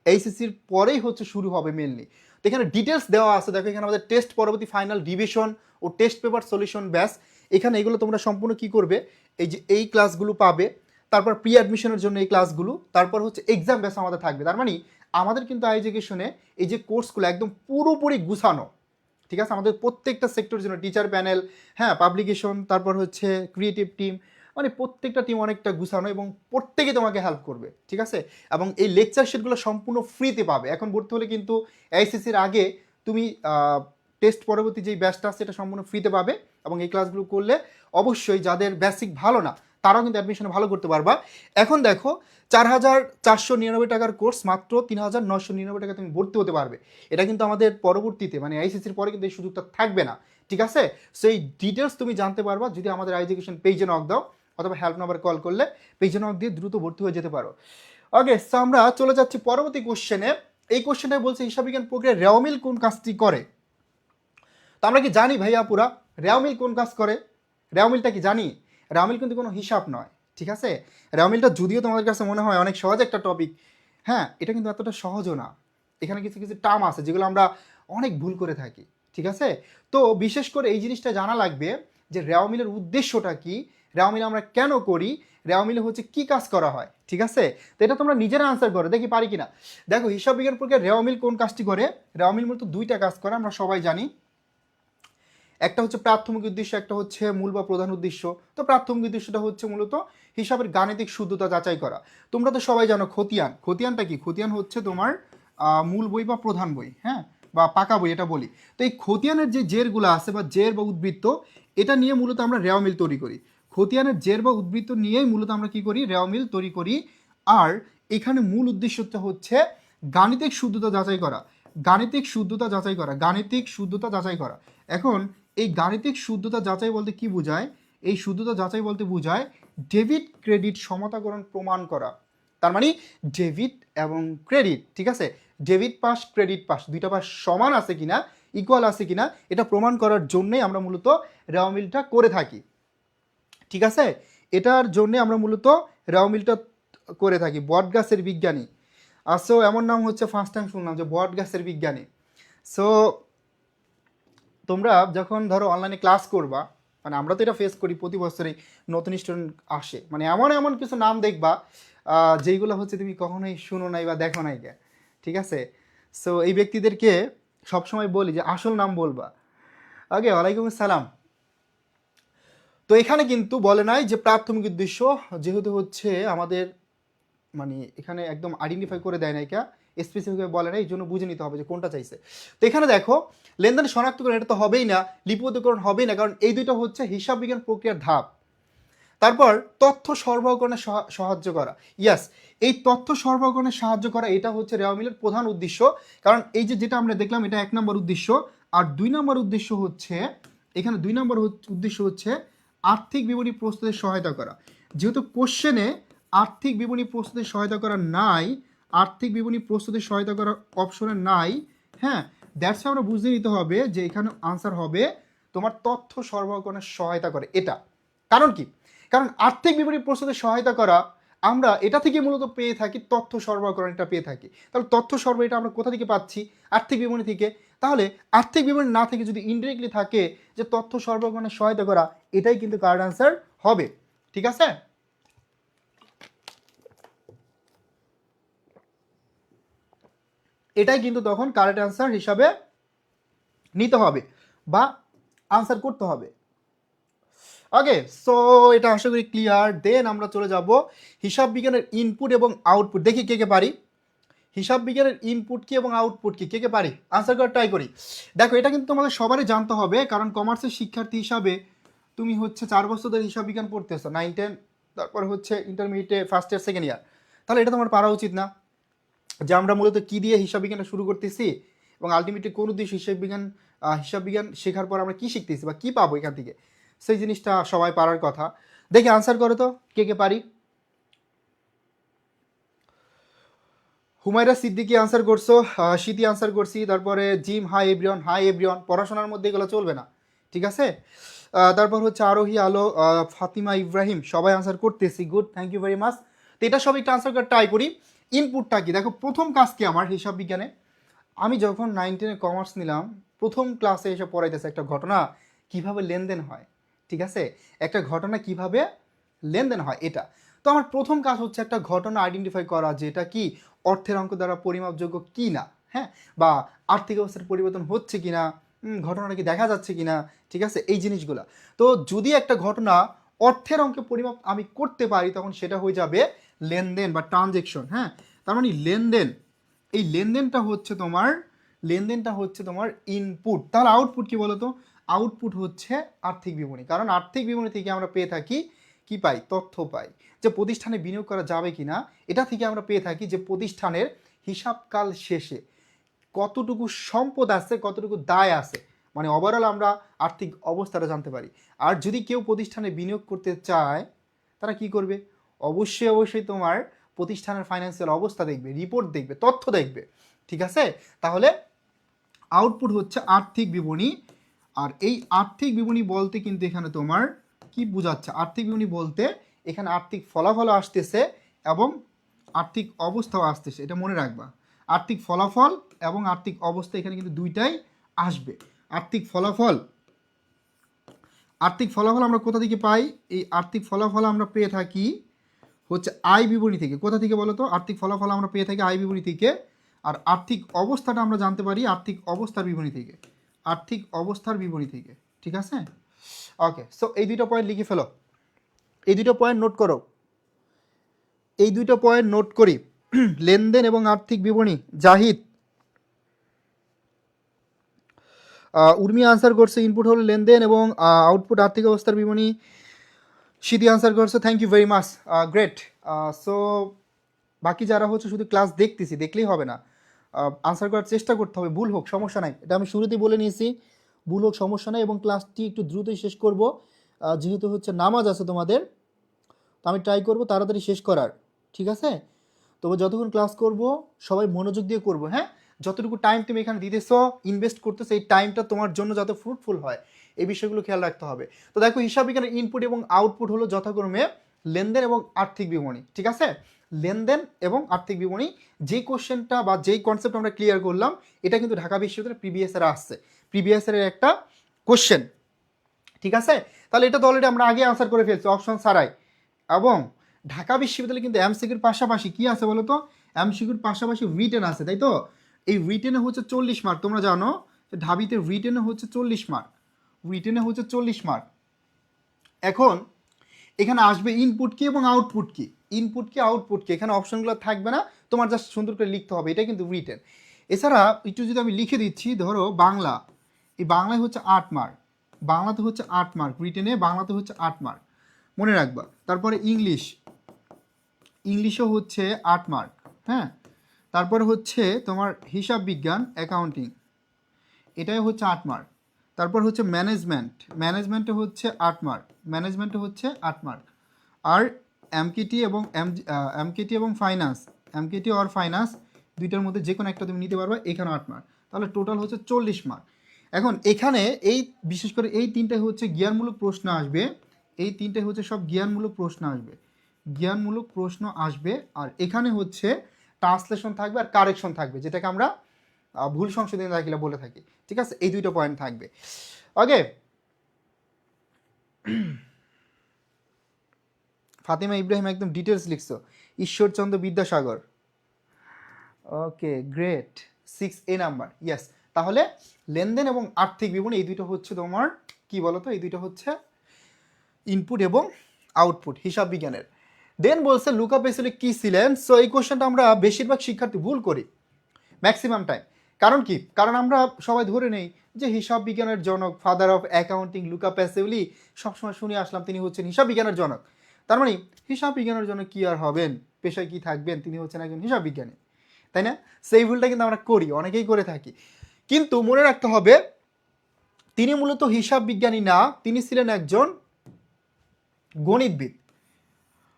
এইচএসসির পরেই হচ্ছে শুরু হবে মেনলি। তো এখানে ডিটেলস দেওয়া আছে, দেখো এখানে আমাদের টেস্ট পরবর্তী ফাইনাল রিভিশন ও টেস্ট পেপার সলিউশন ব্যাস। এখানে এগুলো তোমরা সম্পূর্ণ কি করবে, এই যে এই ক্লাসগুলো পাবে, তারপর প্রি অ্যাডমিশনের জন্য এই ক্লাসগুলো, তারপর হচ্ছে এক্সাম ব্যাস আমাদের থাকবে। তার মানে আমাদের কিন্তু এডুকেশনে এই যে কোর্সগুলো একদম পুরোপুরি গুছানো, ঠিক আছে? আমাদের প্রত্যেকটা সেক্টরের জন্য টিচার প্যানেল, হ্যাঁ, পাবলিকেশন, তারপর হচ্ছে ক্রিয়েটিভ টিম, মানে প্রত্যেকটা টিম অনেকটা গুছানো এবং প্রত্যেকে তোমাকে হেল্প করবে, ঠিক আছে। এবং এই লেকচার শিটগুলো সম্পূর্ণ ফ্রিতে পাবে। এখন ভর্তি হলে কিন্তু এইচএসসির আগে তুমি টেস্ট পরবর্তী যেই ব্যাচটা আছে সেটা সম্পূর্ণ ফ্রিতে পাবে। এবং এই ক্লাসগুলো করলে অবশ্যই যাদের বেসিক ভালো না তারাও কিন্তু অ্যাডমিশনে ভালো করতে পারবা। এখন দেখো 4,499 টাকার কোর্স মাত্র 3,999 টাকা তুমি ভর্তি হতে পারবে। এটা কিন্তু আমাদের পরবর্তীতে মানে আইসিসির পরে কিন্তু এই সুযোগটা থাকবে না, ঠিক আছে। সো এই ডিটেলস তুমি জানতে পারবা যদি আমাদের এডুকেশন পেজে নক দাও অথবা হেল্প নাম্বার কল করলে পেজে নক দিয়ে দ্রুত ভর্তি হয়ে যেতে পারো। ওকে, সো আমরা চলে যাচ্ছি পরবর্তী কোশ্চেনে। এই কোশ্চেনটা বলছে হিসাব বিজ্ঞান প্রক্রিয়া রেওমিল কোন কাজটি করে। তো আমরা কি জানি ভাইয়া পুরা রেওমিল কোন কাজ করে? রেওমিলটা কি জানি? রেওমিল কিন্তু কোনো হিসাব নয়, ঠিক আছে। রেওমিলটা যদিও তোমাদের কাছে মনে হয় অনেক সহজ একটা টপিক, হ্যাঁ এটা কিন্তু এতটা সহজও না। এখানে কিছু কিছু টার্ম আছে যেগুলো আমরা অনেক ভুল করে থাকি, ঠিক আছে। তো বিশেষ করে এই জিনিসটা জানা লাগবে যে রেওমিলের উদ্দেশ্যটা কি, রেওমিল আমরা কেন করি, রেওমিলে হচ্ছে কি কাজ করা হয়, ঠিক আছে। তো এটা তোমরা নিজেরা আনসার করো, দেখি পারি কিনা। দেখো হিসাব বিজ্ঞান প্রক্রিয়া রেওমিল কোন কাজটি করে। রেওমিল মূলত দুইটা কাজ করে, আমরা সবাই জানি। একটা হচ্ছে প্রাথমিক উদ্দেশ্য, একটা হচ্ছে মূল বা প্রধান উদ্দেশ্য। তো প্রাথমিক উদ্দেশ্যটা হচ্ছে মূলত হিসাবের গাণিতিক শুদ্ধতা যাচাই করা। তোমরা তো সবাই জানো খতিয়ান। খতিয়ানটা কি? খতিয়ান হচ্ছে তোমার মূল বই বা প্রধান বই, হ্যাঁ, বা পাকা বই এটা বলি। তো এই খতিয়ানের যে জেরগুলো আছে বা জের বা উদ্বৃত্ত, এটা নিয়ে মূলত আমরা রেওমিল তৈরি করি। খতিয়ানের জের বা উদ্বৃত্ত নিয়েই মূলত আমরা কি করি, রেওমিল তৈরি করি। আর এখানে মূল উদ্দেশ্যটা হচ্ছে গাণিতিক শুদ্ধতা যাচাই করা, গাণিতিক শুদ্ধতা যাচাই করা, গাণিতিক শুদ্ধতা যাচাই করা। এখন এই গাণিতিক শুদ্ধতা যাচাই বলতে কি বোঝায়? এই শুদ্ধতা যাচাই বলতে বোঝায় ডেবিট ক্রেডিট সমতাকরণ প্রমাণ করা। তার মানে ডেবিট এবং ক্রেডিট, ঠিক আছে, ডেবিট পাস ক্রেডিট পাস দুইটা পাস সমান আছে কিনা, ইকুয়াল আছে কিনা, এটা প্রমাণ করার জন্যই আমরা মূলত রেওমিলটা করে থাকি, ঠিক আছে। এটার জন্যে আমরা মূলত রেওমিলটা করে থাকি। বটগাছের বিজ্ঞানী, আসো এমন নাম হচ্ছে ফার্স্ট টাইম শুনলাম যে বটগাছের বিজ্ঞানী। সো তোমরা যখন ধরো অনলাইনে ক্লাস করবা, মানে আমরা তো এটা ফেস করি প্রতি বছরই, নতুন স্টুডেন্ট আসে, মানে এমন এমন কিছু নাম দেখবা যেইগুলো হচ্ছে তুমি কখনোই শুনো নাই বা দেখো নাই গে, ঠিক আছে। সো এই ব্যক্তিদেরকে সবসময় বলি যে আসল নাম বলবা। ওকে, ওয়ালাইকুম আসসালাম। তো এখানে কিন্তু বলে নাই যে প্রাথমিক উদ্দেশ্য, যেহেতু হচ্ছে আমাদের মানে এখানে একদম আইডেন্টিফাই করে দেয় নাই কা, স্পেসিফিকভাবে বলে না, এই জন্য বুঝে নিতে হবে যে কোনটা চাইছে। তো এখানে দেখো লেনদেন শনাক্তকরণ, এটা তো হবেই না, লিপিবদ্ধকরণ হবেই না, কারণ এই দুইটা হচ্ছে হিসাব বিজ্ঞান প্রক্রিয়ার ধাপ। তারপর তথ্য সরবরাহকরণে সাহায্য করা, ইয়াস, এই তথ্য সরবরাহকরণে সাহায্য করা এটা হচ্ছে রেওমিলের প্রধান উদ্দেশ্য। কারণ এই যে যেটা আমরা দেখলাম এটা 1 নম্বর উদ্দেশ্য। আর 2 নম্বর উদ্দেশ্য হচ্ছে, এখানে 2 নম্বর উদ্দেশ্য হচ্ছে আর্থিক বিবরণী প্রস্তুতের সহায়তা করা। যেহেতু কোশ্চেনে আর্থিক বিবরণী প্রস্তুতের সহায়তা করা নাই, আর্থিক বিবরণী প্রস্তুতের সহায়তা করার অপশনে নাই, হ্যাঁ, দ্যাটস আমরা বুঝে নিতে হবে যে এখানে আনসার হবে তোমার তথ্য সরবরাহকরণের সহায়তা করে এটা। কারণ কি? কারণ আর্থিক বিবরণী প্রস্তুতের সহায়তা করা আমরা এটা থেকে মূলত পেয়ে থাকি, তথ্য সরবরাহকরণটা পেয়ে থাকি। তাহলে তথ্য সরবরাহ এটা আমরা কোথা থেকে পাচ্ছি? আর্থিক বিবরণী থেকে। তাহলে আর্থিক বিবরণী না থেকে যদি ইনডিরেক্টলি থাকে যে তথ্য সরবরাহকরণের সহায়তা করা, এটাই কিন্তু কারেক্ট আনসার হবে, ঠিক আছে। এটাই কিন্তু তখন কারেক্ট আনসার হিসাবে নিতে হবে বা আনসার করতে হবে। ওকে, সো এটা আশা করি ক্লিয়ার। দেন আমরা চলে যাব হিসাব বিজ্ঞানের ইনপুট এবং আউটপুট। দেখি কে কে পারি। হিসাব বিজ্ঞানের ইনপুট কি এবং আউটপুট কি, কে কে পারি আনসার করার ট্রাই করি। দেখো এটা কিন্তু তোমাদের সবারই জানতে হবে, কারণ কমার্সের শিক্ষার্থী হিসাবে তুমি হচ্ছে 4 বছর ধরে হিসাব বিজ্ঞান পড়তেছো, 9, 10, তারপর হচ্ছে ইন্টারমিডিয়েটে ফার্স্ট ইয়ার সেকেন্ড ইয়ার। তাহলে এটা তোমার পারা উচিত না যে আমরা মূলত কি দিয়ে হিসাব বিজ্ঞানটা শুরু করতেছি এবং আলটিমেটলি কোন উদ্দেশ্য হিসাব বিজ্ঞান শেখার পর আমরা কি শিখতেছি বা কি পাবো এখান থেকে, সেই জিনিসটা সবাই পারার কথা। দেখি আনসার করো তো কে কে পারি। হুমায়রা সিদ্দিকি আনসার করছো, শীতি আনসার করছি, তারপরে gym hi everyone, hi everyone. পড়াশোনার মধ্যে এগুলো চলবে না, ঠিক আছে। তারপর হচ্ছে আরোহী আলো, ফাতিমা ইব্রাহিম, সবাই আনসার করতেছি, good, thank you very much. তো এটা সবাই একটু আনসার করে ট্রাই করি। ইনপুটটা কি? দেখো প্রথম কাজ কি আমার হিসাব বিজ্ঞানে, আমি যখন 9, 10-এ কমার্স নিলাম, প্রথম ক্লাসে এসে পড়াইতেছে একটা ঘটনা কিভাবে লেনদেন হয়, ঠিক আছে, একটা ঘটনা কিভাবে লেনদেন হয় এটা। তো আমার প্রথম কাজ হচ্ছে একটা ঘটনা আইডেন্টিফাই করা যে এটা কি অর্থের অঙ্ক দ্বারা পরিমাপযোগ্য কি না, হ্যাঁ, বা আর্থিক অবস্থার পরিবর্তন হচ্ছে কিনা, ঘটনাটা কি দেখা যাচ্ছে কিনা, ঠিক আছে, এই জিনিসগুলা। তো যদি একটা ঘটনা অর্থের অঙ্কে পরিমাপ আমি করতে পারি, তখন সেটা হয়ে যাবে লেনদেন বা ট্রানজেকশন। হ্যাঁ, তার মানে লেনদেন, এই লেনদেনটা হচ্ছে তোমার ইনপুট। তাহলে আউটপুট কি বলতো? আউটপুট হচ্ছে আর্থিক বিবরণী, কারণ আর্থিক বিবরণী থেকে আমরা পেয়ে থাকি কি পাই? তথ্য পাই যে প্রতিষ্ঠানে বিনিয়োগ করা যাবে কিনা। এটা থেকে আমরা পেয়ে থাকি যে প্রতিষ্ঠানের হিসাবকাল শেষে কতটুকু সম্পদ আছে, কতটুকু দায় আছে, মানে ওভারঅল আমরা আর্থিক অবস্থাটা জানতে পারি। আর যদি কেউ প্রতিষ্ঠানে বিনিয়োগ করতে চায়, তারা কি করবে? অবশ্যই তোমার প্রতিষ্ঠানের ফাইন্যান্সিয়াল অবস্থা দেখবে, রিপোর্ট দেখবে, তথ্য দেখবে। ঠিক আছে, তাহলে আউটপুট হচ্ছে আর্থিক বিবরণী। আর এই আর্থিক বিবরণী বলতে কিন্তু এখানে তোমার কি বোঝাচ্ছে? আর্থিক বিবরণী বলতে এখানে আর্থিক ফলাফল আসতেছে এবং আর্থিক অবস্থাও আসতেছে, এটা মনে রাখবা। আর্থিক ফলাফল এবং আর্থিক অবস্থা এখানে কিন্তু দুইটাই আসবে। আর্থিক ফলাফল আমরা কোথা থেকে পাই? এই আর্থিক ফলাফল আমরা পেয়ে থাকি হচ্ছে আয় বিবরণী থেকে। কোথা থেকে বলো তো? আর্থিক ফলাফল আমরা পেয়ে থাকি আয় বিবরণী থেকে। আর আর্থিক অবস্থাটা আমরা জানতে পারি আর্থিক অবস্থার বিবরণী থেকে। আর্থিক অবস্থার বিবরণী থেকে, ঠিক আছে? ওকে, সো এই দুটো পয়েন্ট লিখে ফেলো, এই দুটো পয়েন্ট নোট করো, এই দুটো পয়েন্ট নোট করি। লেনদেন এবং আর্থিক বিবরণী, জাহিদ। উর্মি আনসার করছে ইনপুট হলো লেনদেন এবং আউটপুট আর্থিক অবস্থার বিবরণী। সিদ্ধি আনসার করছে, thank you very much, great. So বাকি যারা হচ্ছে শুধু ক্লাস দেখতেছি, দেখলেই হবে না, আনসার করার চেষ্টা করতে হবে, ভুল হোক সমস্যা নাই, এটা আমি শুরুতেই বলে নিয়েছি, ভুল হোক সমস্যা নাই। এবং ক্লাসটি একটু দ্রুতই শেষ করব, যেহেতু হচ্ছে নামাজ আছে তোমাদের, তো আমি ট্রাই করব তাড়াতাড়ি শেষ করার, ঠিক আছে? তবে যতক্ষণ ক্লাস করব সবাই মনোযোগ দিয়ে করব। হ্যাঁ, যতটুকু টাইম তুমি এখানে দিতেছো, ইনভেস্ট করতেছো, এই টাইমটা তোমার জন্য যাতে ফ্রুটফুল হয়, এই বিষয়গুলো খেয়াল রাখতে হবে। তো দেখো, হিসাব বিজ্ঞানের ইনপুট এবং আউটপুট হলো যথাক্রমে লেনদেন এবং আর্থিক বিবরণী, ঠিক আছে? লেনদেন এবং আর্থিক বিবরণী, যে কোশ্চেনটা বা যেই কনসেপ্ট আমরা ক্লিয়ার করলাম, এটা কিন্তু ঢাকা বিশ্ববিদ্যালয়ের প্রিভিয়াস এর আসছে, প্রিভিয়াস এর একটা কোশ্চেন, ঠিক আছে? তাহলে এটা তো অলরেডি আমরা আগে আনসার করে ফেলছি অপশন ছাড়াই। এবং ঢাকা বিশ্ববিদ্যালয়ে কিন্তু এমসিকিউর পাশাপাশি কি আছে বলো তো? এমসিকিউর পাশাপাশি রিটেন আছে, তাই তো? এই রিটেনে হচ্ছে 40 মার্ক, তোমরা জানো যে ঢাবিতে রিটেনে হচ্ছে 40 মার্ক, রিটেনে হচ্ছে 40 মার্ক। এখন এখানে আসবে ইনপুট কি এবং আউটপুট কি, ইনপুট কি আউটপুট কি, এখানে অপশনগুলো থাকবে না, তোমার জাস্ট সুন্দর করে লিখতে হবে, এটা কিন্তু রিটেন। এছাড়া একটু যদি আমি লিখে দিচ্ছি, ধরো বাংলা, এই বাংলায় হচ্ছে 8 মার্ক, বাংলাতে হচ্ছে 8 মার্ক, রিটেনে বাংলাতে হচ্ছে 8 মার্ক, মনে রাখবা। তারপরে ইংলিশ, ইংলিশও হচ্ছে 8 মার্ক, হ্যাঁ। তারপরে হচ্ছে তোমার হিসাব বিজ্ঞান, অ্যাকাউন্টিং, এটাই হচ্ছে 8 মার্ক। তারপর হচ্ছে ম্যানেজমেন্ট, ম্যানেজমেন্টে হচ্ছে 8 মার্ক, ম্যানেজমেন্টে হচ্ছে 8 মার্ক। আর এমকেটি এবং এমকেটি এবং ফাইন্যান্স, এমকেটি আর ফাইন্যান্স, দুইটার মধ্যে যে কোনো একটা তুমি নিতে পারবে, এখানে 8 মার্ক, তাহলে টোটাল হচ্ছে 40 মার্ক। এখন এখানে এই বিশেষ করে এই তিনটে হচ্ছে জ্ঞানমূলক প্রশ্ন আসবে, এই তিনটে হচ্ছে সব জ্ঞানমূলক প্রশ্ন আসবে, জ্ঞানমূলক প্রশ্ন আসবে। আর এখানে হচ্ছে ট্রান্সলেশন থাকবে আর কারেকশন থাকবে, যেটাকে আমরা ভুল সংশোধনী দাখিলা বলে থাকি, ঠিক আছে? এই দুইটা পয়েন্ট থাকবে। ওকে, ফাতিমা ইব্রাহিম একদম ডিটেলস লিখছো, Ishwarchandra Vidyasagar, okay great, 6A number, yes. তাহলে লেনদেন এবং আর্থিক বিবরণী, এই দুইটা হচ্ছে তোমার কি বলতো, এই দুইটা হচ্ছে ইনপুট এবং আউটপুট হিসাব বিজ্ঞানের। দেন বলছে লুকা পেসিলি কি ছিলেন? সো এই কোশ্চেনটা আমরা বেশিরভাগ শিক্ষার্থী ভুল করি ম্যাক্সিমাম টাইম। কারণ কি? কারণ আমরা সবাই ধরে নেই যে হিসাব বিজ্ঞানের জনক, father of accounting, Luca Pacioli, সবসময় শুনে আসলাম তিনি হচ্ছেন হিসাব বিজ্ঞানের জনক। তার মানে হিসাব বিজ্ঞানের জন্য কি আর হবেন, পেশায় কি থাকবেন, তিনি হচ্ছেন একজন হিসাব বিজ্ঞানী, তাই না? সেই ভুলটা কিন্তু আমরা করি, অনেকেই করে থাকি। কিন্তু মনে রাখতে হবে তিনি মূলত হিসাব বিজ্ঞানী না, তিনি ছিলেন একজন গণিতবিদ।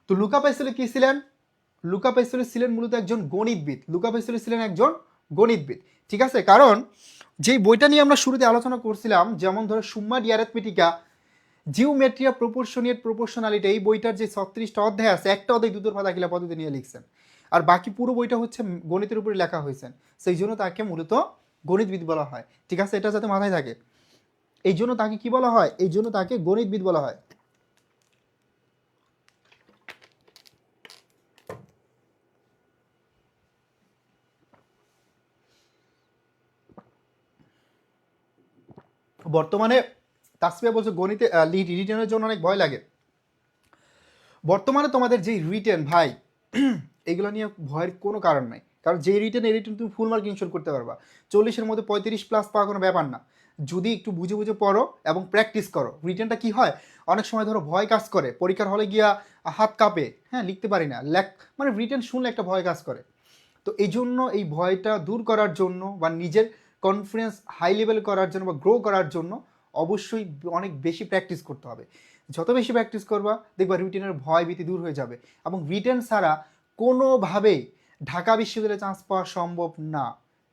তো লুকা প্যাসিওলি কি ছিলেন? লুকা প্যাসিওলি ছিলেন মূলত একজন গণিতবিদ, লুকা প্যাসিওলি ছিলেন একজন গণিতবিদ, ঠিক আছে? কারণ যেই বইটা নিয়ে আমরা শুরুতে আলোচনা করছিলাম, যেমন ধরো সুম্মা ডি অ্যারিথমেটিকা, জিওমেট্রিয়া প্রপোর্শনিয়েট প্রপোর্শনালিটি, এই বইটার যে 36টা অধ্যায় আছে, একটা অধ্যায় দুদর্ফা দাখিলা পদ্ধতি নিয়ে লিখছেন, আর বাকি পুরো বইটা হচ্ছে গণিতের উপরে লেখা হয়েছে, সেই জন্য তাকে মূলত গণিতবিদ বলা হয়, ঠিক আছে? এটা যাতে মাথায় থাকে, এই জন্য তাকে কি বলা হয়? এই জন্য তাকে গণিতবিদ বলা হয়। বর্তমানে তাসফিয়া বলছে গণিতে রিটেনের জন্য অনেক ভয় লাগে। বর্তমানে তোমাদের যেই রিটেন ভাই এগুলো নিয়ে ভয়ের কোনো কারণ নাই, কারণ যে রিটেন এই রিটেন তুমি ফুল মার্ক ইনশোর করতে পারবা। 40-এর মধ্যে 35+ পাওয়া কোনো ব্যাপার না, যদি একটু বুঝে বুঝে পড়ো এবং প্র্যাকটিস করো। রিটেনটা কি হয়, অনেক সময় ধরো ভয় কাজ করে, পরীক্ষার হলে গিয়া হাত কাঁপে, হ্যাঁ লিখতে পারি না, মানে রিটেন শুনলে একটা ভয় কাজ করে। তো এই জন্য এই ভয়টা দূর করার জন্য বা নিজের কনফিডেন্স হাই লেভেল করার জন্য বা গ্রো করার জন্য অবশ্যই অনেক বেশি প্র্যাকটিস করতে হবে। যত বেশি প্র্যাকটিস করবা দেখবা রিটেনের ভয় ভীতি দূর হয়ে যাবে। এবং রিটেন ছাড়া কোনোভাবেই ঢাকা বিশ্ববিদ্যালয়ে চান্স পাওয়া সম্ভব না,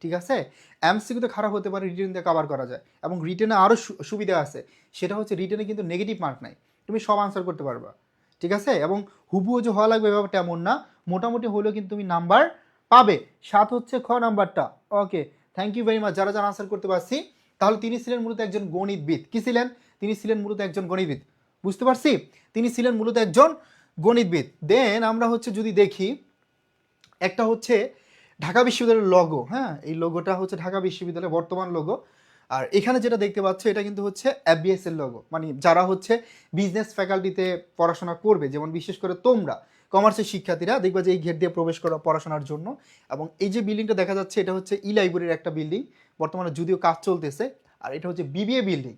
ঠিক আছে। এমসিকিউতে খারাপ হতে পারে, রিটেন দিয়ে কভার করা যায়। এবং রিটেনে আরও সুবিধা আছে, সেটা হচ্ছে রিটেনে কিন্তু নেগেটিভ মার্ক নাই, তুমি সব আনসার করতে পারবা, ঠিক আছে। এবং হুবহু যে হওয়া লাগবে ব্যাপারটা এমন না, মোটামুটি হলেও কিন্তু তুমি নাম্বার পাবে। 7 হচ্ছে খ নাম্বারটা। ওকে, থ্যাংক ইউ ভেরি মাচ যারা যারা আনসার করতে পারছি। তাহলে তিনি ছিলেন মূলত একজন গণিতবিদ। কি ছিলেন? তিনি ছিলেন মূলত একজন গণিতবিদ, বুঝতে পারছি। তিনি ছিলেন মূলত একজন গণিতবিদ। দেন আমরা হচ্ছে যদি দেখি, একটা হচ্ছে ঢাকা বিশ্ববিদ্যালয়ের লোগো, হ্যাঁ এই লোগোটা হচ্ছে ঢাকা বিশ্ববিদ্যালয়ের বর্তমান লোগো। আর এখানে যেটা দেখতে পাচ্ছ এটা কিন্তু হচ্ছে এফবিএস এর লোগো, মানে যারা হচ্ছে বিজনেস ফ্যাকাল্টিতে পড়াশোনা করবে, যেমন বিশেষ করে তোমরা কমার্সের শিক্ষার্থীরা দেখবা যে এই গেট দিয়ে প্রবেশ করো পড়াশোনার জন্য। এবং এই যে বিল্ডিংটা দেখা যাচ্ছে এটা হচ্ছে ই লাইব্রেরির একটা বিল্ডিং, বর্তমানে যদিও কাজ চলতেছে। আর এটা হচ্ছে বিবিএ বিল্ডিং,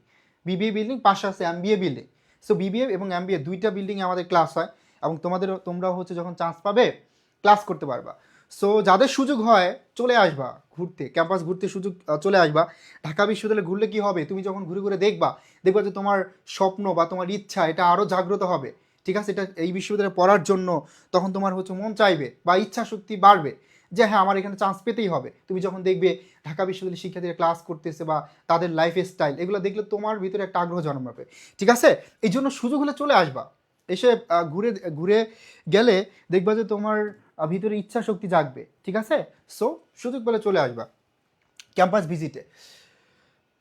বিবিএ বিল্ডিং, পাশে আছে এমবিএ বিল্ডিং। সো বিবিএ এবং এমবিএ দুইটা বিল্ডিংয়ে আমাদের ক্লাস হয়। এবং তোমরাও হচ্ছে যখন চান্স পাবে ক্লাস করতে পারবা। সো যাদের সুযোগ হয় চলে আসবা ঘুরতে, ক্যাম্পাস ঘুরতে সুযোগ চলে আসবা। ঢাকা বিশ্ববিদ্যালয়ে ঘুরলে কি হবে, তুমি যখন ঘুরে ঘুরে দেখবা যে তোমার স্বপ্ন বা তোমার ইচ্ছা এটা আরও জাগ্রত হবে, ঠিক আছে। এটা এই বিশ্ববিদ্যালয়ে পড়ার জন্য তখন তোমার হচ্ছে মন চাইবে বা ইচ্ছা শক্তি বাড়বে যে হ্যাঁ আমার এখানে চান্স পেতেই হবে। তুমি যখন দেখবে ঢাকা বিশ্ববিদ্যালয়ের শিক্ষার্থীরা ক্লাস করতেছে বা তাদের লাইফ স্টাইল এগুলো দেখলে তোমার ভিতরে একটা আগ্রহ জন্মাবে, ঠিক আছে। এই জন্য সুযোগ হলে চলে আসবা, এসে ঘুরে ঘুরে গেলে দেখবা যে তোমার ভিতরে ইচ্ছা শক্তি জাগবে, ঠিক আছে। সো সুযোগ পেলে চলে আসবা ক্যাম্পাস ভিজিটে।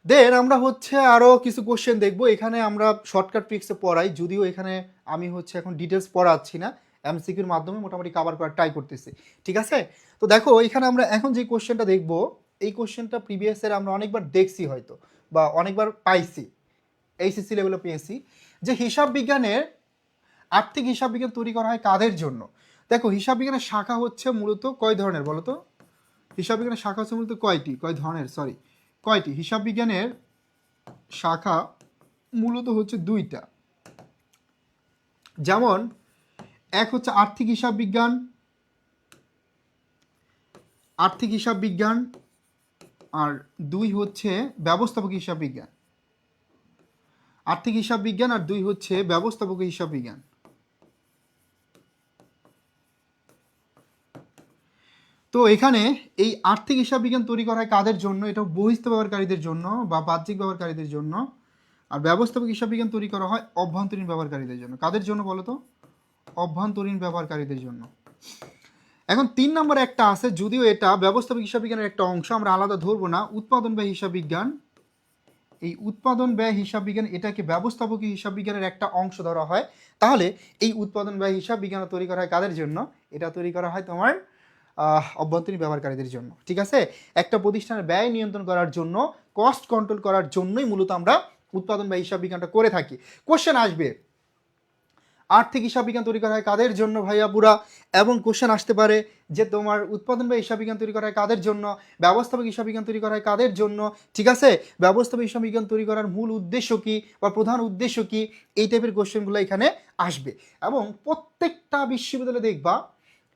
দেন আমরা হচ্ছে আরও কিছু কোশ্চেন দেখবো। এখানে আমরা শর্টকাট ট্রিক্সে পড়াই, যদিও এখানে আমি হচ্ছে এখন ডিটেলস পড়াচ্ছি না, এমসিকিউর মাধ্যমে মোটামুটি কভার করার ট্রাই করতেছি, ঠিক আছে। তো দেখো এখানে আমরা এখন যে কোশ্চেনটা দেখবো, এই কোশ্চেনটা প্রিভিয়াসের আমরা অনেকবার দেখছি হয়তো বা অনেকবার পাইছি, এইচএসসি লেভেলে পেয়েছি, যে হিসাব বিজ্ঞানের আর্থিক হিসাব বিজ্ঞান তৈরি করা হয় কাদের জন্য। দেখো হিসাব বিজ্ঞানের শাখা হচ্ছে মূলত কয় ধরনের বলো তো? হিসাব বিজ্ঞানের শাখা হচ্ছে মূলত কয়টি হিসাব বিজ্ঞানের শাখা মূলত হচ্ছে দুইটা। যেমন এক হচ্ছে আর্থিক হিসাব বিজ্ঞান, আর দুই হচ্ছে ব্যবস্থাপক হিসাব বিজ্ঞান। আর্থিক হিসাব বিজ্ঞান আর দুই হচ্ছে ব্যবস্থাপক হিসাব বিজ্ঞান। তো এখানে এই আর্থিক হিসাব বিজ্ঞান তৈরি করা হয় কাদের জন্য? এটা বহিস্থ ব্যবহারকারীদের জন্য বা বাহ্যিক ব্যবহারকারীদের জন্য। আর ব্যবস্থাপক হিসাব বিজ্ঞান তৈরি করা হয় অভ্যন্তরীণ ব্যবহারকারীদের জন্য। কাদের জন্য বলো তো? অভ্যন্তরীণ ব্যবহারকারীদের জন্য। এখন 3 নম্বরে একটা আছে, যদিও এটা ব্যবস্থাপক হিসাব বিজ্ঞানের একটা অংশ, আমরা আলাদা ধরবো না, উৎপাদন ব্যয় হিসাব বিজ্ঞান। এই উৎপাদন ব্যয় হিসাব বিজ্ঞান এটাকে ব্যবস্থাপক হিসাব বিজ্ঞানের একটা অংশ ধরা হয়। তাহলে এই উৎপাদন ব্যয় হিসাব বিজ্ঞান তৈরি করা হয় কাদের জন্য? এটা তৈরি করা হয় তোমার অভ্যন্তরীণ ব্যবহারকারীদের জন্য, ঠিক আছে। একটা প্রতিষ্ঠানের ব্যয় নিয়ন্ত্রণ করার জন্য, কস্ট কন্ট্রোল করার জন্যই মূলত আমরা উৎপাদন ব্যয় হিসাব বিজ্ঞানটা করে থাকি। কোশ্চেন আসবে আর্থিক হিসাব বিজ্ঞান তৈরি করা হয় কাদের জন্য ভাইয়া পুরা, এবং কোশ্চেন আসতে পারে যে তোমার উৎপাদন ব্যয় হিসাব বিজ্ঞান তৈরি করা হয় কাদের জন্য, ব্যবস্থাপক হিসাব বিজ্ঞান তৈরি করা হয় কাদের জন্য, ঠিক আছে। ব্যবস্থাপক হিসাব বিজ্ঞান তৈরি করার মূল উদ্দেশ্য কি বা প্রধান উদ্দেশ্য কি, এই টাইপের কোশ্চেনগুলো এখানে আসবে। এবং প্রত্যেকটা বিশ্ববিদ্যালয়ে দেখবা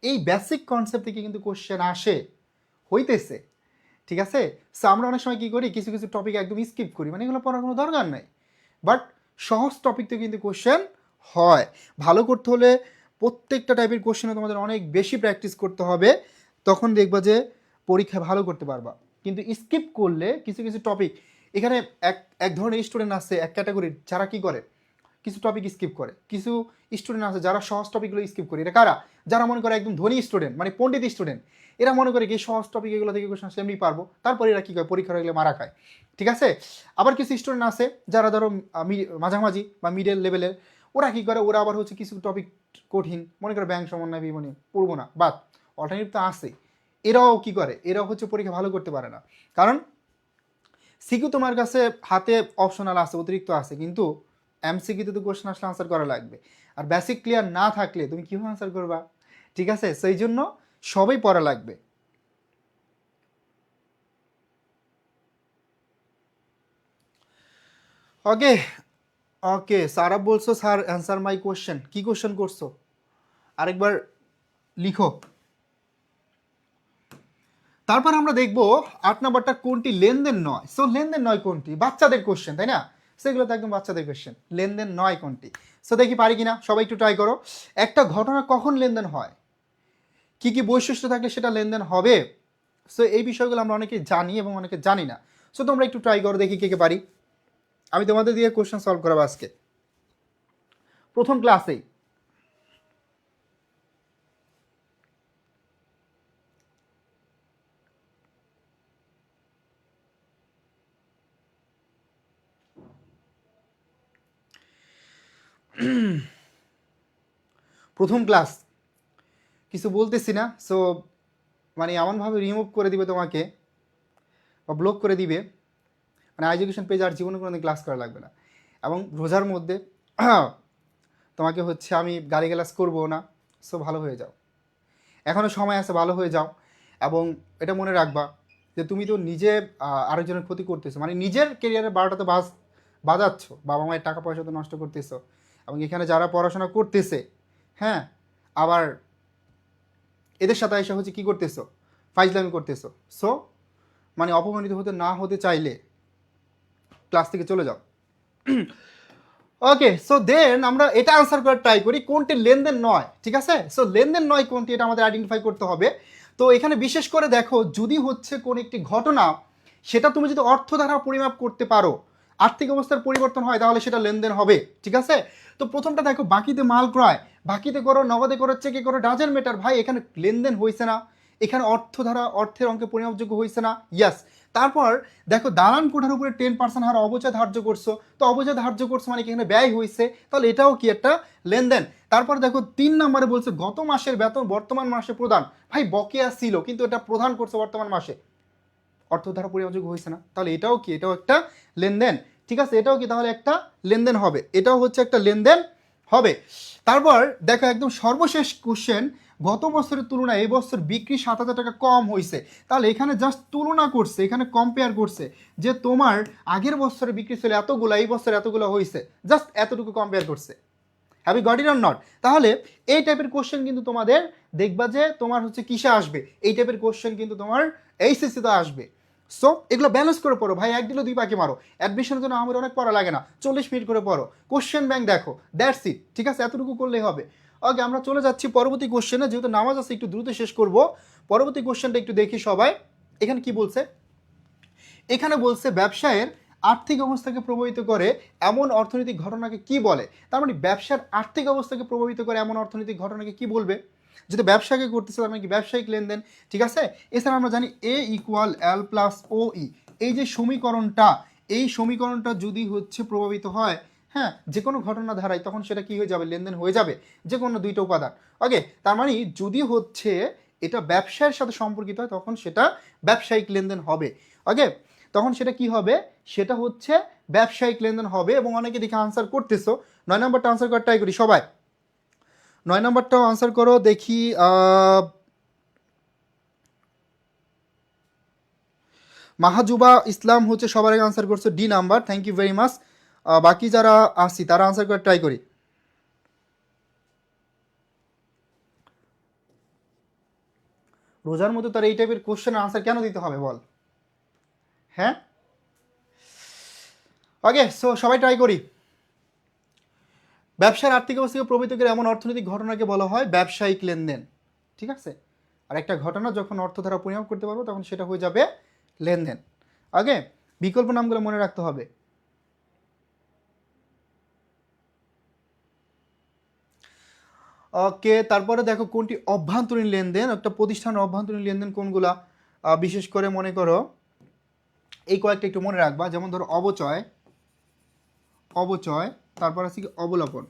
এই বেসিক কনসেপ্ট থেকে কিন্তু কোশ্চেন আসে, হইতেছে, ঠিক আছে। সো আমরা অনেক সময় কী করি, কিছু কিছু টপিক একদম স্কিপ করি, মানে এগুলো পড়ার কোনো দরকার নাই। বাট সহজ টপিক থেকে কিন্তু কোশ্চেন হয়। ভালো করতে হলে প্রত্যেকটা টাইপের কোশ্চেনে তোমাদের অনেক বেশি প্র্যাকটিস করতে হবে, তখন দেখবা যে পরীক্ষায় ভালো করতে পারবা। কিন্তু স্কিপ করলে কিছু কিছু টপিক, এখানে এক ধরনের স্টুডেন্ট আছে, এক ক্যাটাগরির, যারা কি করে কিছু টপিক স্কিপ করে। কিছু স্টুডেন্ট আছে যারা সহজ টপিকগুলো স্কিপ করে। এটা কারা? যারা মনে করে একদম ধনী স্টুডেন্ট, মানে পণ্ডিত স্টুডেন্ট, এরা মনে করে কি সহজ টপিক এগুলো থেকে কোশ্চেন আসলে এমনি পারবো, তারপরে এরা কী করে পরীক্ষা হয়ে গেলে মারা খায়, ঠিক আছে। আবার কিছু স্টুডেন্ট আছে যারা ধরো মাঝামাঝি বা মিডল লেভেলের, ওরা কী করে, ওরা আবার হচ্ছে কিছু টপিক কঠিন, মনে করে ব্যাংক সমন্বয় বিবরণী পড়বো না, বাট অল্টারনেটিভ তো আছে। এরাও কী করে, এরাও হচ্ছে পরীক্ষা ভালো করতে পারে না, কারণ সিকিউ তোমার কাছে হাতে অপশনাল আছে, অতিরিক্ত আছে, কিন্তু এমসিকিউতে তো কোশ্চেন আসলে আনসার করা লাগবে। আর বেসিক ক্লিয়ার না থাকলে তুমি কীভাবে আনসার করবা? ঠিক আছে, সেই জন্য সবই পড়া লাগবে। ওকে ওকে, সারা বলছো স্যার অ্যান্সার মাই কোশ্চেন। কি কোশ্চেন করছো আরেকবার লিখো। তারপর আমরা দেখবো 8 নাম্বারটা কোনটি লেনদেন নয়। সো লেনদেন নয় কোনটি, বাচ্চাদের কোশ্চেন তাই না, সেগুলো তো একদম বাচ্চাদের কোশ্চেন। লেনদেন নয় কোনটি? সো দেখি পারি কিনা, সবাই একটু ট্রাই করো। একটা ঘটনা কখন লেনদেন হয়, কি কি বৈশিষ্ট্য থাকলে সেটা লেনদেন হবে। সো এই বিষয়গুলো আমরা অনেকে জানি এবং অনেকে জানি না। সো তোমরা একটু ট্রাই করো, দেখি কে কে পারি। আমি তোমাদের দিয়ে কোশ্চেন সলভ করাবো আজকে প্রথম ক্লাসেই। প্রথম ক্লাস, কিছু বলতেছি না। সো মানে এমনভাবে রিমুভ করে দিবে তোমাকে বা ব্লক করে দিবে, মানে এডুকেশন পেজ আর জীবনে কোনো ক্লাস করা লাগবে না। এবং রোজার মধ্যে তোমাকে হচ্ছে আমি গালিগালাজ করবো না। সো ভালো হয়ে যাও, এখনও সময় আছে, ভালো হয়ে যাও। এবং এটা মনে রাখবা যে তুমি তো নিজে আরেকজনের ক্ষতি করতেছো, মানে নিজের কেরিয়ারের বারোটা তো বাজাচ্ছ, বাবা মায়ের টাকা পয়সা তো নষ্ট করতেছো। এবং এখানে যারা পড়াশোনা করতেছে, হ্যাঁ, আবার এদের সাথে এসে হচ্ছে কী করতেছো, ফাইজলামি করতেছো। সো মানে অপমানিত হতে চাইলে ক্লাস থেকে চলে যাও। ওকে, সো দেন আমরা এটা আনসার করার ট্রাই করি কোনটি লেনদেন নয়। ঠিক আছে, সো লেনদেন নয় কোনটি এটা আমাদের আইডেন্টিফাই করতে হবে। তো এখানে বিশেষ করে দেখো, যদি হচ্ছে কোন একটি ঘটনা সেটা তুমি যদি অর্থ দ্বারা পরিমাপ করতে পারো, আর্থিক অবস্থার পরিবর্তন হয়, তাহলে সেটা লেনদেন হবে। ঠিক আছে, তো প্রথমটা দেখো, বাকিতে মাল ক্রয়, বাকিতে করো, নগদে করো, চেকে করো, ডাজেন্ট ম্যাটার ভাই, এখানে লেনদেন হয়েছে না, এখানে অর্থ দ্বারা অর্থের অঙ্কে পরিমাপযোগ্য হয়েছে না। ইয়াস। তারপর দেখো, দালান কোঠার উপরে 10% হার অবচয় ধার্য করছো, তো অবচয় ধার্য করছো মানে কি এখানে ব্যয় হয়েছে, তাহলে এটাও কি একটা লেনদেন। তারপর দেখো 3 নম্বরে বলছে গত মাসের বেতন বর্তমান মাসে প্রদান, ভাই বকেয়া ছিল কিন্তু এটা প্রদান করছে বর্তমান মাসে, অর্থ দ্বারা পরিমাপযোগ্য হয়েছে না, তাহলে এটাও কি, এটাও একটা লেনদেন। ঠিক আছে, এটাও কি তাহলে একটা লেনদেন হবে, এটাও হচ্ছে একটা লেনদেন হবে। তারপর দেখো একদম সর্বশেষ কোশ্চেন, গত বছরের তুলনায় এই বছর বিক্রি 7,000 টাকা কম হয়েছে, তাহলে এখানে জাস্ট তুলনা করছে, এখানে কম্পেয়ার করছে যে তোমার আগের বছরে বিক্রি ছিল এতগুলো, এই বছর এতগুলো হয়েছে, জাস্ট এতটুকু কম্পেয়ার করছে। Have you got it or not? তাহলে এই টাইপের কোশ্চেন কিন্তু তোমাদের দেখবা যে তোমার হচ্ছে কিসে আসবে, এই টাইপের কোশ্চেন কিন্তু তোমার এইচএসসিতে আসবে। সো এগুলো ব্যালেন্স করে পড়ো ভাই, এক দিলে দুই পাখি মারো। অ্যাডমিশনের জন্য আমার অনেক পড়া লাগে না, 40 মিনিট করে পড়ো, কোশ্চেন ব্যাংক দেখো, দ্যাটস ইট। ঠিক আছে, এতটুকু করলেই হবে। ওকে, আমরা চলে যাচ্ছি পরবর্তী কোশ্চেনে, যেহেতু নামাজ আছে একটু দ্রুত শেষ করব। পরবর্তী কোশ্চেনটা একটু দেখি সবাই। এখানে কি বলছে, এখানে বলছে ব্যবসায়ের আর্থিক অবস্থাকে প্রভাবিত করে এমন অর্থনৈতিক ঘটনাকে কি বলে। তার মানে ব্যবসার আর্থিক অবস্থাকে প্রভাবিত করে এমন অর্থনৈতিক ঘটনাকে কি বলবে, যদি ব্যবসাকে করতেছে তার মানে কি ব্যবসায়িক লেনদেন। ঠিক আছে, এছাড়া আমরা জানি A = L+OE, এই যে সমীকরণটা, এই সমীকরণটা যদি হচ্ছে প্রভাবিত হয়, হ্যাঁ, যে কোনো ঘটনা ধারায়, তখন সেটা কি হয়ে যাবে, লেনদেন হয়ে যাবে, যে কোনো দুইটা উপাদান। ওকে, তার মানে যদি হচ্ছে এটা ব্যবসায়ের সাথে সম্পর্কিত হয়, তখন সেটা ব্যবসায়িক লেনদেন হবে। ওকে, তখন সেটা কি হবে, সেটা হচ্ছে ব্যবসায়িক লেনদেন হবে। এবং অনেকে দেখে আনসার করতেছো, 9 নম্বরটা আনসার করার ট্রাই করি সবাই, 9 নম্বরটাও আনসার করো দেখি। মাহাজুবা ইসলাম হচ্ছে সবার আগে আনসার করছে, D number, thank you very much. বাকি যারা আসি তারা আনসার করার ট্রাই করি। রোজার মধ্যে তার এই টাইপের কোশ্চেনের আনসার কেন দিতে হবে বল, হ্যাঁ? ওকে, সো সবাই ট্রাই করি। ব্যবসার আর্থিক অবস্থাকে প্রভাবিত করে এমন অর্থনৈতিক ঘটনাকে বলা হয় ব্যবসায়িক লেনদেন। ঠিক আছে, আর একটা ঘটনা যখন অর্থ দ্বারা পরিমাপ করতে পারবো, তখন সেটা হয়ে যাবে লেনদেন। ওকে, বিকল্প নামগুলো মনে রাখতে হবে। ওকে, তারপরে দেখো কোনটি অভ্যন্তরীণ লেনদেন, একটা প্রতিষ্ঠানের অভ্যন্তরীণ লেনদেন কোনগুলা, বিশেষ করে মনে করো এই কয়েকটা একটু মনে রাখবা, যেমন ধরো অবচয়, অবচয়, তারপর আছে কি অবলোপন,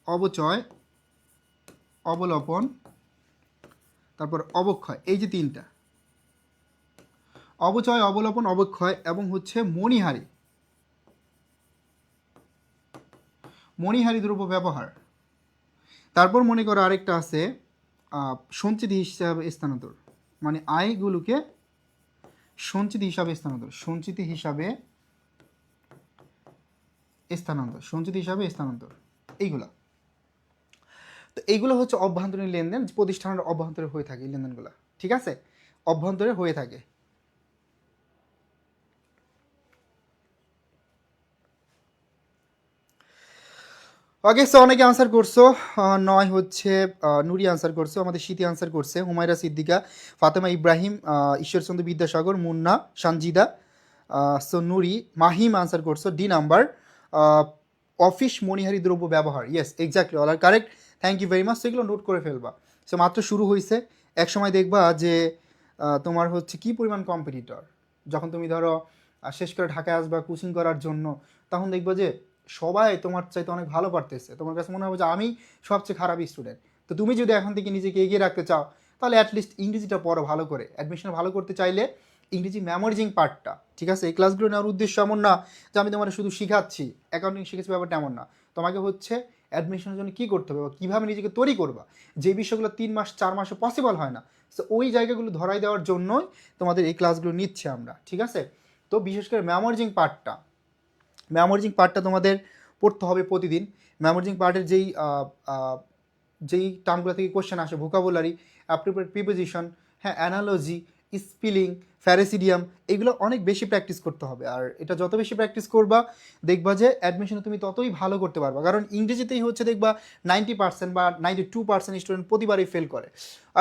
অবচয়, অবলোপন, তারপর অবক্ষয়, এই যে তিনটা, অবচয়, অবলোপন, অবক্ষয় এবং হচ্ছে মণিহারি। মণিহারি দ্রব্য ব্যবহার। তারপর মনে করো আরেকটা আছে সঞ্চিতি হিসাবে স্থানান্তর, মানে আয়গুলোকে সঞ্চিতি হিসাবে স্থানান্তর, সঞ্চিতি হিসাবে স্থানান্তর, সঞ্চিতি হিসাবে স্থানান্তর, এইগুলা। তো এইগুলো হচ্ছে অভ্যন্তরীণ লেনদেন, প্রতিষ্ঠানের অভ্যন্তরে হয়ে থাকে এই লেনদেনগুলো, ঠিক আছে, অভ্যন্তরে হয়ে থাকে। ওকে, সো অনেকে আনসার করছো। 9 হচ্ছে নুরি আনসার করছো, আমাদের শীতি আনসার করছে, হুমায়রা সিদ্দিকা, ফাতেমা ইব্রাহিম, ঈশ্বরচন্দ্র বিদ্যাসাগর, মুন্না, সানজিদা, সো নুরি, মাহিম আনসার করছো ডি নাম্বার, অফিস মণিহারি দ্রব্য ব্যবহার। Yes, exactly, all are correct, thank you very much. সেগুলো নোট করে ফেলবা। সো মাত্র শুরু হয়েছে, এক সময় দেখবা যে তোমার হচ্ছে কি পরিমাণ কম্পিটিটর। যখন তুমি ধরো শেষ করে ঢাকায় আসবা কোচিং করার জন্য, তখন দেখবা যে সবাই তোমার চাইতে অনেক ভালো পারতেছে, তোমার কাছে মনে হবে যে আমি সবচেয়ে খারাপ স্টুডেন্ট। তো তুমি যদি এখন থেকে নিজেকে এগিয়ে রাখতে চাও, তাহলে অ্যাটলিস্ট ইংরেজিটা পড়ো ভালো করে। অ্যাডমিশন ভালো করতে চাইলে ইংরেজি মেমোরাইজিং পার্টটা, ঠিক আছে, এই ক্লাসগুলো নেওয়ার উদ্দেশ্য এমন না যে আমি তোমার শুধু শিখাচ্ছি, অ্যাকাউন্টিং শিখেছি, ব্যাপারটা এমন না। তোমাকে হচ্ছে অ্যাডমিশনের জন্য কী করতে হবে বা কীভাবে নিজেকে তৈরি করবা, যে বিষয়গুলো 3 মাস 4 মাসে পসিবল হয় না, সো ওই জায়গাগুলো ধরাই দেওয়ার জন্যই তোমাদের এই ক্লাসগুলো নিচ্ছে আমরা, ঠিক আছে। তো বিশেষ করে মেমোরাইজিং পার্টটা তোমাদের পড়তে হবে প্রতিদিন। মেমোরাইজিং পার্টের যেই টার্মগুলো থেকে কোশ্চেন আসে, ভোকাবুলারি, অ্যাপ্রোপ্রিয়েট প্রিপোজিশন, হ্যাঁ, অ্যানালজি, স্পেলিং, ফ্যারেসিডিয়াম, এগুলো অনেক বেশি প্র্যাকটিস করতে হবে। আর এটা যত বেশি প্র্যাকটিস করবা, দেখবা যে অ্যাডমিশনে তুমি ততই ভালো করতে পারবা। কারণ ইংরেজিতেই হচ্ছে দেখবা 90% বা 92% স্টুডেন্ট প্রতিবারই ফেল করে।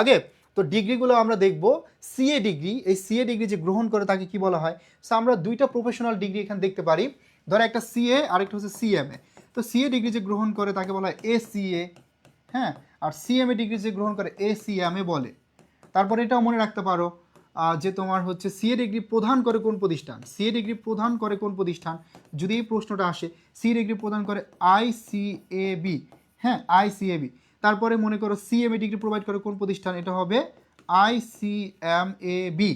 আগে তো ডিগ্রিগুলো আমরা দেখব, সিএ ডিগ্রি, এই সিএ ডিগ্রি যে গ্রহণ করে তাকে কি বলা হয়। সো আমরা দুইটা প্রফেশনাল ডিগ্রি এখানে দেখতে পারি, ধরো একটা সিএ আর একটা হচ্ছে সিএমএ। তো সিএ ডিগ্রি যে গ্রহণ করে তাকে বলা হয় এসিএ, হ্যাঁ, আর সিএমএ ডিগ্রি যে গ্রহণ করে এসিএমএ বলে। তারপরে এটাও মনে রাখতে পারো যে তোমার হচ্ছে সিএ ডিগ্রি প্রদান করে কোন প্রতিষ্ঠান, সিএ ডিগ্রি প্রদান করে কোন প্রতিষ্ঠান, যদি এই প্রশ্নটা আসে, সিএ ডিগ্রি প্রদান করে আইসিএবি, হ্যাঁ, আইসিএবি। তারপরে মনে করো সিএমএ ডিগ্রি প্রোভাইড করে কোন প্রতিষ্ঠান, এটা হবে আইসিএমএবি,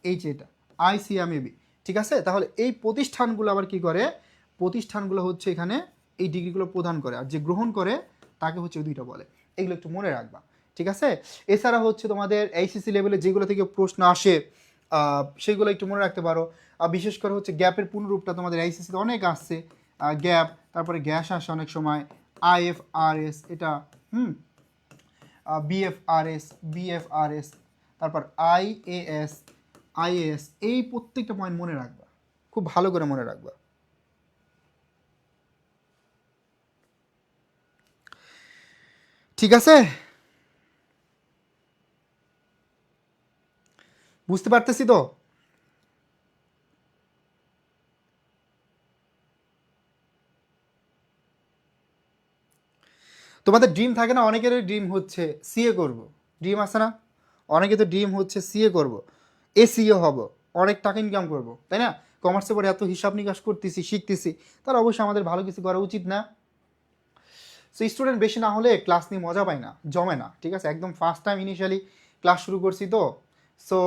এই যে এটা আইসিএমএবি, ঠিক আছে। তাহলে এই প্রতিষ্ঠানগুলো আবার কি করে, প্রতিষ্ঠানগুলো হচ্ছে এখানে এই ডিগ্রিগুলো প্রদান করে, আর যে গ্রহণ করে তাকে হচ্ছে ওই দুইটা বলে। এগুলো একটু মনে রাখবা, ঠিক আছে। এছাড়া হচ্ছে তোমাদের এইচএসসি লেভেলে যেগুলো থেকে প্রশ্ন আসে সেগুলো একটু মনে রাখতে পারো। বিশেষ করে হচ্ছে গ্যাপের পুনরূপটা তোমাদের এইচএসসিতে অনেক আসছে, গ্যাপ, তারপরে গ্যাস আসে অনেক সময়, আইএফআরএস, এটা বিএফআরএস, তারপর আইএএস, এই প্রত্যেকটা পয়েন্ট মনে রাখবা, খুব ভালো করে মনে রাখবা। ঠিক আছে, বুঝতে পারতেছি তো। তোমাদের ড্রিম থাকে না, অনেকের ড্রিম হচ্ছে সিএ করব, ড্রিম আছে না, অনেকে তো ড্রিম হচ্ছে সিএ করব, এসিও হব, অনেক টাকা ইনকাম করব, তাই না। কমার্সে পরে এত হিসাব নিকাশ করতেছি, শিখতেছি, তার অবশ্যই আমাদের ভালো কিছু করা উচিত না। সো স্টুডেন্ট বেশি না হলে ক্লাস নিয়ে মজা পায় না, জমে না, ঠিক আছে। একদম ফার্স্ট টাইম ইনিশিয়ালি ক্লাস শুরু করছি তো, সো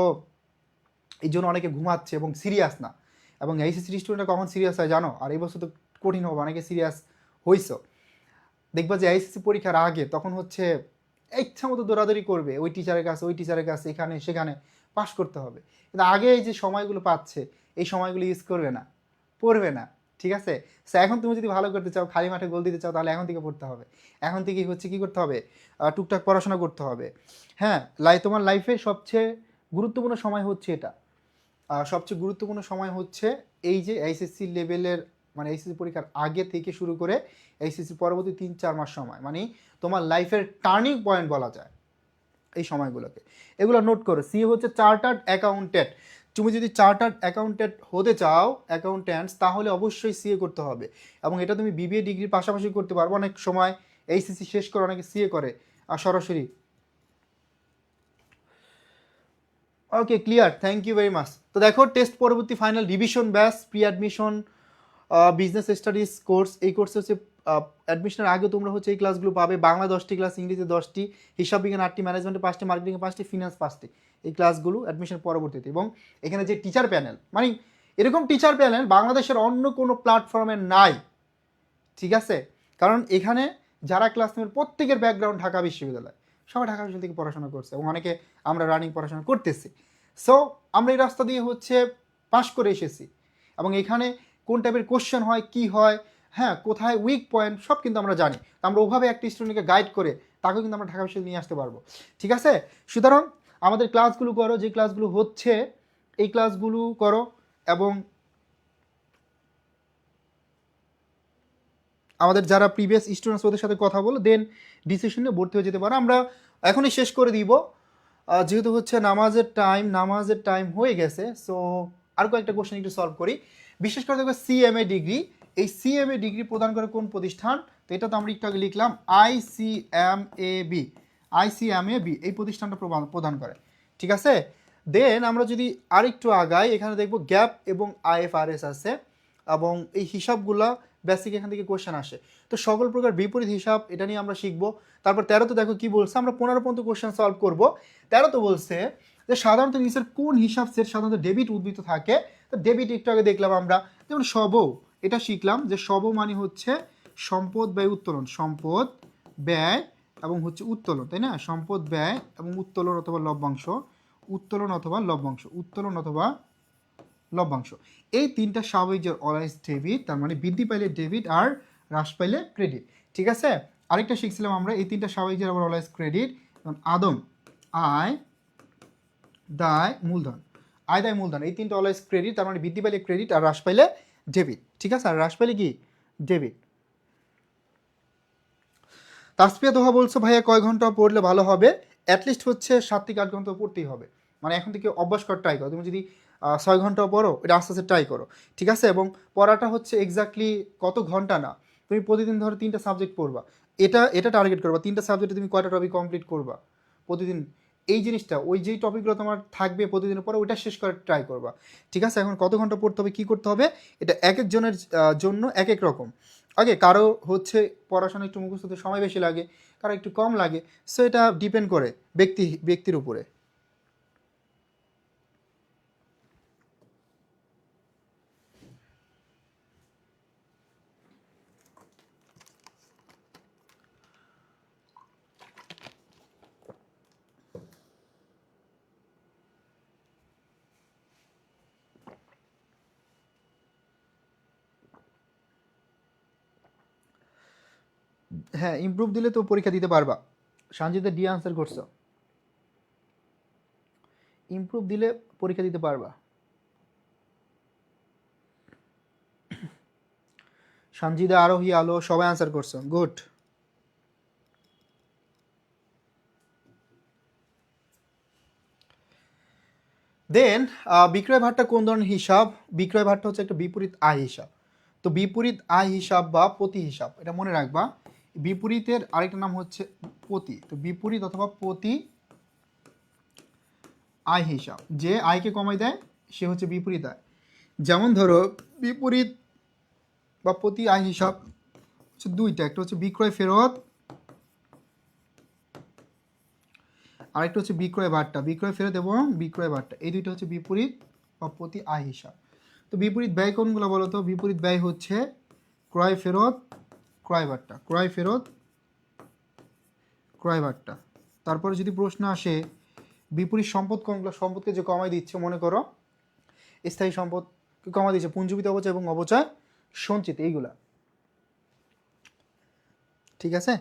এই জন্য অনেকে ঘুমাচ্ছে এবং সিরিয়াস না। এবং এইচএসসি স্টুডেন্টরা কখন সিরিয়াস হয় জানো, আর এই বছর তো কঠিন হবে, অনেকে সিরিয়াস হইছো। দেখবা যে এইচএসসি পরীক্ষার আগে তখন হচ্ছে ইচ্ছা মতো দৌড়াদৌড়ি করবে, ওই টিচারের কাছে ওই টিচারের কাছে, এখানে সেখানে, পাস করতে হবে। কিন্তু আগে এই যে সময়গুলো পাচ্ছে, এই সময়গুলো ইউজ করবে না, পড়বে না, ঠিক আছে। সো এখন তুমি যদি ভালো করতে চাও, খালি মাঠে গোল দিতে চাও, তাহলে এখন থেকে পড়তে হবে। এখন থেকেই হচ্ছে কী করতে হবে, টুকটাক পড়াশোনা করতে হবে। হ্যাঁ, তোমার লাইফে সবচেয়ে গুরুত্বপূর্ণ সময় হচ্ছে এটা, সবচেয়ে গুরুত্বপূর্ণ সময় হচ্ছে এই যে এইচএসসি লেভেলের, মানে এইচএসসি পরীক্ষার আগে থেকে শুরু করে এইচএসসি পরবর্তী 3-4 মাস সময়, মানে তোমার লাইফের টার্নিং পয়েন্ট বলা যায় এই সময়গুলোকে। এগুলো নোট করো। সি হচ্ছে চার্টার্ড অ্যাকাউন্টেন্ট। তুমি যদি চার্টার্ড অ্যাকাউন্টেন্ট হতে চাও, অ্যাকাউন্ট্যান্টস, তাহলে অবশ্যই সিএ করতে হবে। এবং এটা তুমি বিবিএ ডিগ্রির পাশাপাশি করতে পারবো। অনেক সময় এইচএসসি শেষ করে অনেকে সিএ করে আর সরাসরি। Okay, clear, thank you very much. তো দেখো, টেস্ট পরবর্তী final revision batch, pre admission business studies course, এই কোর্সে হচ্ছে অ্যাডমিশনের আগে তোমরা হচ্ছে এই ক্লাসগুলো পাবে। বাংলা 10টি ক্লাস, ইংরেজি 10টি, হিসাব বিজ্ঞান 8টি, ম্যানেজমেন্টে 5টি, মার্কেটিংয়ে 5টি, ফিনান্স 5টি, এই ক্লাসগুলো অ্যাডমিশন পরবর্তীতে। এবং এখানে যে টিচার প্যানেল, মানে এরকম টিচার প্যানেল বাংলাদেশের অন্য কোনো প্ল্যাটফর্মে নাই, ঠিক আছে। কারণ এখানে যারা ক্লাস নেবেন প্রত্যেকের ব্যাকগ্রাউন্ড ঢাকা বিশ্ববিদ্যালয়, সবাই ঢাকা বিশ্ববিদ্যালয় থেকে পড়াশোনা করছে এবং অনেকে আমরা রানিং পড়াশোনা করতেছি। সো আমরা এই রাস্তা দিয়ে হচ্ছে পাশ করে এসেছি এবং এখানে কোন টাইপের কোশ্চেন হয়, কি হয়, হ্যাঁ কোথায় উইক পয়েন্ট সব কিন্তু আমরা জানি। তো আমরা ওভাবে একটা স্টুডেন্টকে গাইড করে তাকেও কিন্তু আমরা ঢাকা বিশ্ববিদ্যালয়ে নিয়ে আসতে পারবো। ঠিক আছে, সুতরাং আমাদের ক্লাসগুলো করো, যে ক্লাসগুলো হচ্ছে এই ক্লাসগুলো করো এবং আমাদের যারা প্রিভিয়াস স্টুডেন্টস ওদের সাথে কথা বলো, দেন ডিসিশনে ভর্তি হয়ে যেতে পারো। আমরা এখনই শেষ করে দিব, যেহেতু হচ্ছে নামাজের টাইম হয়ে গেছে। সো আর কয়েকটা কোশ্চেন একটু সলভ করি। বিশেষ করে দেখো সিএমএ ডিগ্রি, এই সিএমএ ডিগ্রি প্রদান করে কোন প্রতিষ্ঠান? তো এটা তো আমরা একটু আগে লিখলাম আইসিএমএবি এই প্রতিষ্ঠানটা প্রদান করে। ঠিক আছে, দেন আমরা যদি আরেকটু আগাই, এখানে দেখবো গ্যাপ এবং আইএফআরএস আছে এবং এই হিসাবগুলা বেসিক এখান থেকে কোশ্চেন আসে। তো সকল প্রকার বিপরীত হিসাব এটা নিয়ে আমরা শিখবো। তারপর 13 দেখো কি বলছে, আমরা 15 পর্যন্ত কোশ্চেন সলভ করবো। 13 বলছে যে সাধারণত নিচের কোন হিসাব সেট সাধারণত ডেবিট উদ্ভূত থাকে? তো ডেবিট একটু আগে দেখলাম আমরা, যেমন সব, এটা শিখলাম যে সব মানে হচ্ছে সম্পদ ব্যয় উত্তোলন, সম্পদ ব্যয় এবং হচ্ছে উত্তোলন, তাই না? সম্পদ ব্যয় এবং উত্তোলন অথবা লভ্যাংশ, উত্তোলন অথবা লভ্যাংশ, উত্তোলন অথবা লভ্যাংশ, এই তিনটা স্বাভাবিক যে অলওয়েজ ডেবিট, তার মানে বৃদ্ধি পাইলে ডেবিট আর হ্রাস পাইলে ক্রেডিট। ঠিক আছে, আরেকটা শিখছিলাম আমরা এই তিনটা স্বাভাবিক যে আবার অলওয়েজ ক্রেডিট, আদম, আয়, দায়, মূলধন, আয় দায় মূলধন, এই তিনটা অলওয়েজ ক্রেডিট, তার মানে বৃদ্ধি পাইলে ক্রেডিট আর হ্রাস পাইলে ডেবিট। ঠিক আছে, আর হ্রাস পাইলে কি? ডেবিট। তাসফিয়া দোহা বলছো ভাইয়া কয় ঘন্টা পড়লে ভালো হবে? অ্যাটলিস্ট হচ্ছে 7 থেকে 8 ঘন্টা পড়তেই হবে। মানে এখন থেকে অভ্যাস কর, ট্রাই করো। তুমি যদি 6 ঘন্টাও পড়ো, এটা আস্তে আস্তে ট্রাই করো। ঠিক আছে, এবং পড়াটা হচ্ছে এক্স্যাক্টলি কত ঘন্টা না, তুমি প্রতিদিন ধরো 3টা সাবজেক্ট পড়বা, এটা টার্গেট করবা। 3টা সাবজেক্টে তুমি কয়টা টপিক কমপ্লিট করবা প্রতিদিন, এই জিনিসটা, ওই যেই টপিকগুলো তোমার থাকবে প্রতিদিনের পরে ওইটা শেষ করার ট্রাই করবা। ঠিক আছে, এখন কত ঘন্টা পড়তে হবে, কী করতে হবে, এটা এক একজনের জন্য এক এক রকম। ওকে, কারো হচ্ছে পড়াশোনা একটু মুখস্থ হতে সময় বেশি লাগে, কারো একটু কম লাগে। সো এটা ডিপেন্ড করে ব্যক্তির উপরে। হ্যাঁ, ইমপ্রুভ দিলে তো পরীক্ষা দিতে পারবা। সঞ্জিতা ডি আনসার করছো, ইমপ্রুভ দিলে পরীক্ষা দিতে পারবা। সঞ্জিদা, আরোহী, আলো সবাই আনসার করছো, গুড। দেন বিক্রয় ভারটা কোন ধরনের হিসাব? বিক্রয় ভারটা হচ্ছে একটা বিপরীত আয় হিসাব। তো বিপরীত আয় হিসাব বা প্রতি হিসাব, এটা মনে রাখবা। বিপরীতের আরেকটা নাম হচ্ছে প্রতি। তো বিপরীত অথবা প্রতি আয় হিসাব, যে আয়কে কমাই দেয় সে হচ্ছে বিপরীত আয়। যেমন ধরো বিপরীত বা প্রতি আয় হিসাব হচ্ছে দুইটা, একটা হচ্ছে বিক্রয় ফেরত, আরেকটা হচ্ছে বিক্রয় ভারটা। বিক্রয় ফেরত এবং বিক্রয় ভারটা, এই দুইটা হচ্ছে বিপরীত বা প্রতি আয় হিসাব। তো বিপরীত ব্যয় কোনগুলো বলো তো? বিপরীত ব্যয় হচ্ছে ক্রয় ফেরত, ক্রয় ভারটা, ক্রয় ফেরত, ক্রয় ভারটা। তারপরে যদি প্রশ্ন আসে বিপরীত সম্পদ কোনগুলো? সম্পদকে যে কমাই দিচ্ছে, মনে করো স্থায়ী সম্পদকে কমাই দিচ্ছে, পুঞ্জীবিত অপচয় এবং অপচয় সঞ্চিত, এইগুলা। ঠিক আছে,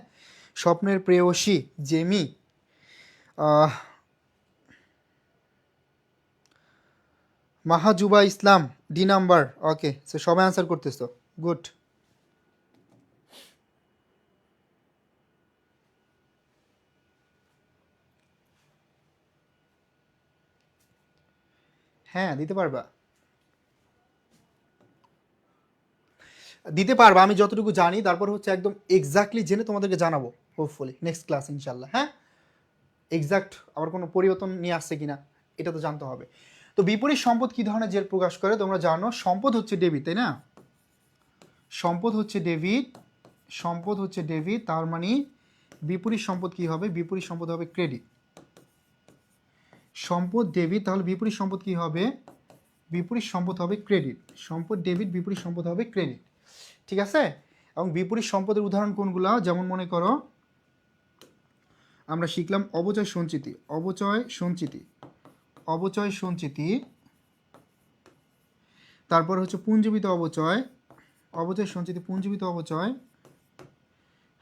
স্বপ্নের প্রেয়সী, জেমি, মাহাজুবা ইসলাম, ডি নাম্বার। ওকে, সো সবাই আনসার করতেছো, গুড। হ্যাঁ, দিতে পারবা, দিতে পারবা, আমি যতটুকু জানি। তারপর হচ্ছে একদম এক্স্যাক্টলি জেনে তোমাদেরকে জানাবো হোপফুলি নেক্সট ক্লাস ইনশাল্লাহ। হ্যাঁ, এক্সাক্ট আবার কোনো পরিবর্তন নিয়ে আসছে কিনা এটা তো জানতে হবে। তো বিপরীত সম্পদ কি ধরনের জের প্রকাশ করে? তোমরা জানো সম্পদ হচ্ছে ডেবিট, তাই না? সম্পদ হচ্ছে ডেবিট, সম্পদ হচ্ছে ডেবিট, তার মানে বিপরীত সম্পদ কি হবে? বিপরীত সম্পদ হবে ক্রেডিট। সম্পদ ডেবিট, তাহলে বিপরীত সম্পদ কি হবে? বিপরীত সম্পদ হবে ক্রেডিট। সম্পদ ডেবিট, বিপরীত সম্পদ হবে ক্রেডিট। ঠিক আছে, এবং বিপরীত সম্পদের উদাহরণ কোনগুলা, যেমন মনে করো আমরা শিখলাম অবচয় সঞ্চিতি, অবচয় সঞ্চিতি, তারপর হচ্ছে পুঞ্জীবিত অবচয়, সঞ্চিতি পুঞ্জীবিত অবচয়,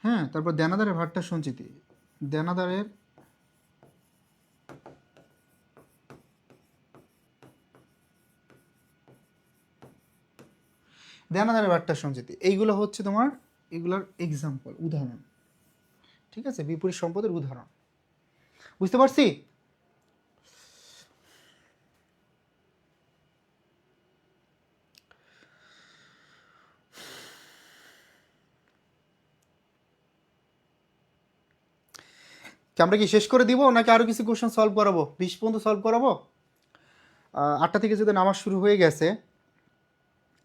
হ্যাঁ, তারপর দেনাদারের ভাট্টা সঞ্চিতি, দেনাদারের ভাট্টা সঞ্চিতি। এইগুলো হচ্ছে তোমার এগুলোর এক্সাম্পল, উদাহরণ। ঠিক আছে, বিপরীত সম্পদের উদাহরণ। বুঝতে পারছি? আমরা কি শেষ করে দিব নাকি আরো কিছু কোশ্চেন সলভ করাবো? 20 পর্যন্ত সলভ করাবো। 8টা থেকে যদি নামাজ শুরু হয়ে গেছে,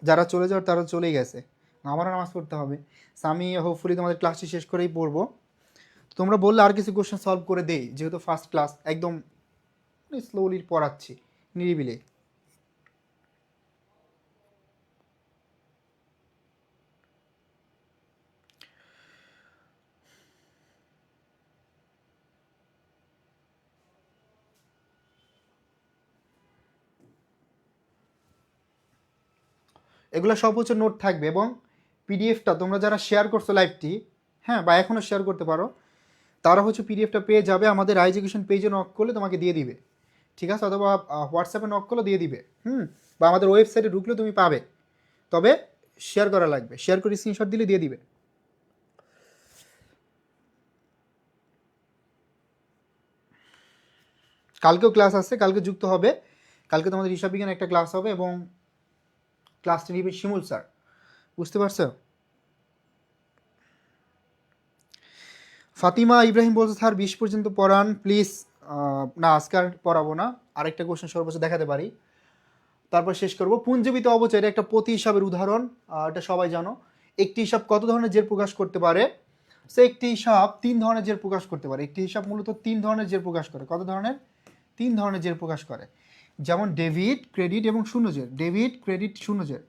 যারা চলে যাওয়ার তারা চলেই গেছে, আমারও নামাজ পড়তে হবে। আমি হোপফুলি তোমাদের ক্লাসটি শেষ করেই পড়বো। তোমরা বললে আর কিছু কোশ্চেন সলভ করে দেই, যেহেতু ফার্স্ট ক্লাস, একদম স্লোলি পড়াচ্ছি নিরিবিলি। এগুলো সব হচ্ছে নোট থাকবে, এবং পিডিএফটা তোমরা যারা শেয়ার করছো লাইভটি, হ্যাঁ, বা এখনও শেয়ার করতে পারো, তারা হচ্ছে পিডিএফটা পেয়ে যাবে, আমাদের এডুকেশন পেজে নক করলে তোমাকে দিয়ে দিবে। ঠিক আছে, অথবা হোয়াটসঅ্যাপে নক করলে দিয়ে দিবে, বা আমাদের ওয়েবসাইটে ঢুকলে তুমি পাবে। তবে শেয়ার করা লাগবে, শেয়ার করে স্ক্রিনশট দিলে দিয়ে দিবে। কালকেও ক্লাস আছে, কালকে যুক্ত হবে। কালকে তোমাদের হিসাব বিজ্ঞান একটা ক্লাস হবে, এবং ক্লাসটি নিবে শিমুল স্যার। বুঝতে পারছো? ফাতিমা ইব্রাহিম বলছে স্যার 20 পর্যন্ত পড়ান প্লিজ। না, আজকে আর পড়াবো না, আরেকটা কোশ্চেন সর্বোচ্চ দেখাতে পারি, তারপর শেষ করব। পুঞ্জীবিত অবচয়, এটা একটা প্রতি হিসাবের উদাহরণ, এটা সবাই জানো। একটি হিসাব কত ধরনের জের প্রকাশ করতে পারে? সে একটি হিসাব 3 ধরনের জের প্রকাশ করতে পারে। একটি হিসাব মূলত 3 ধরনের জের প্রকাশ করে। কত ধরনের? 3 ধরনের জের প্রকাশ করে। যেমন ডেবিট, ক্রেডিট এবং শূন্য জের। ডেবিট, ক্রেডিট, শূন্য জের।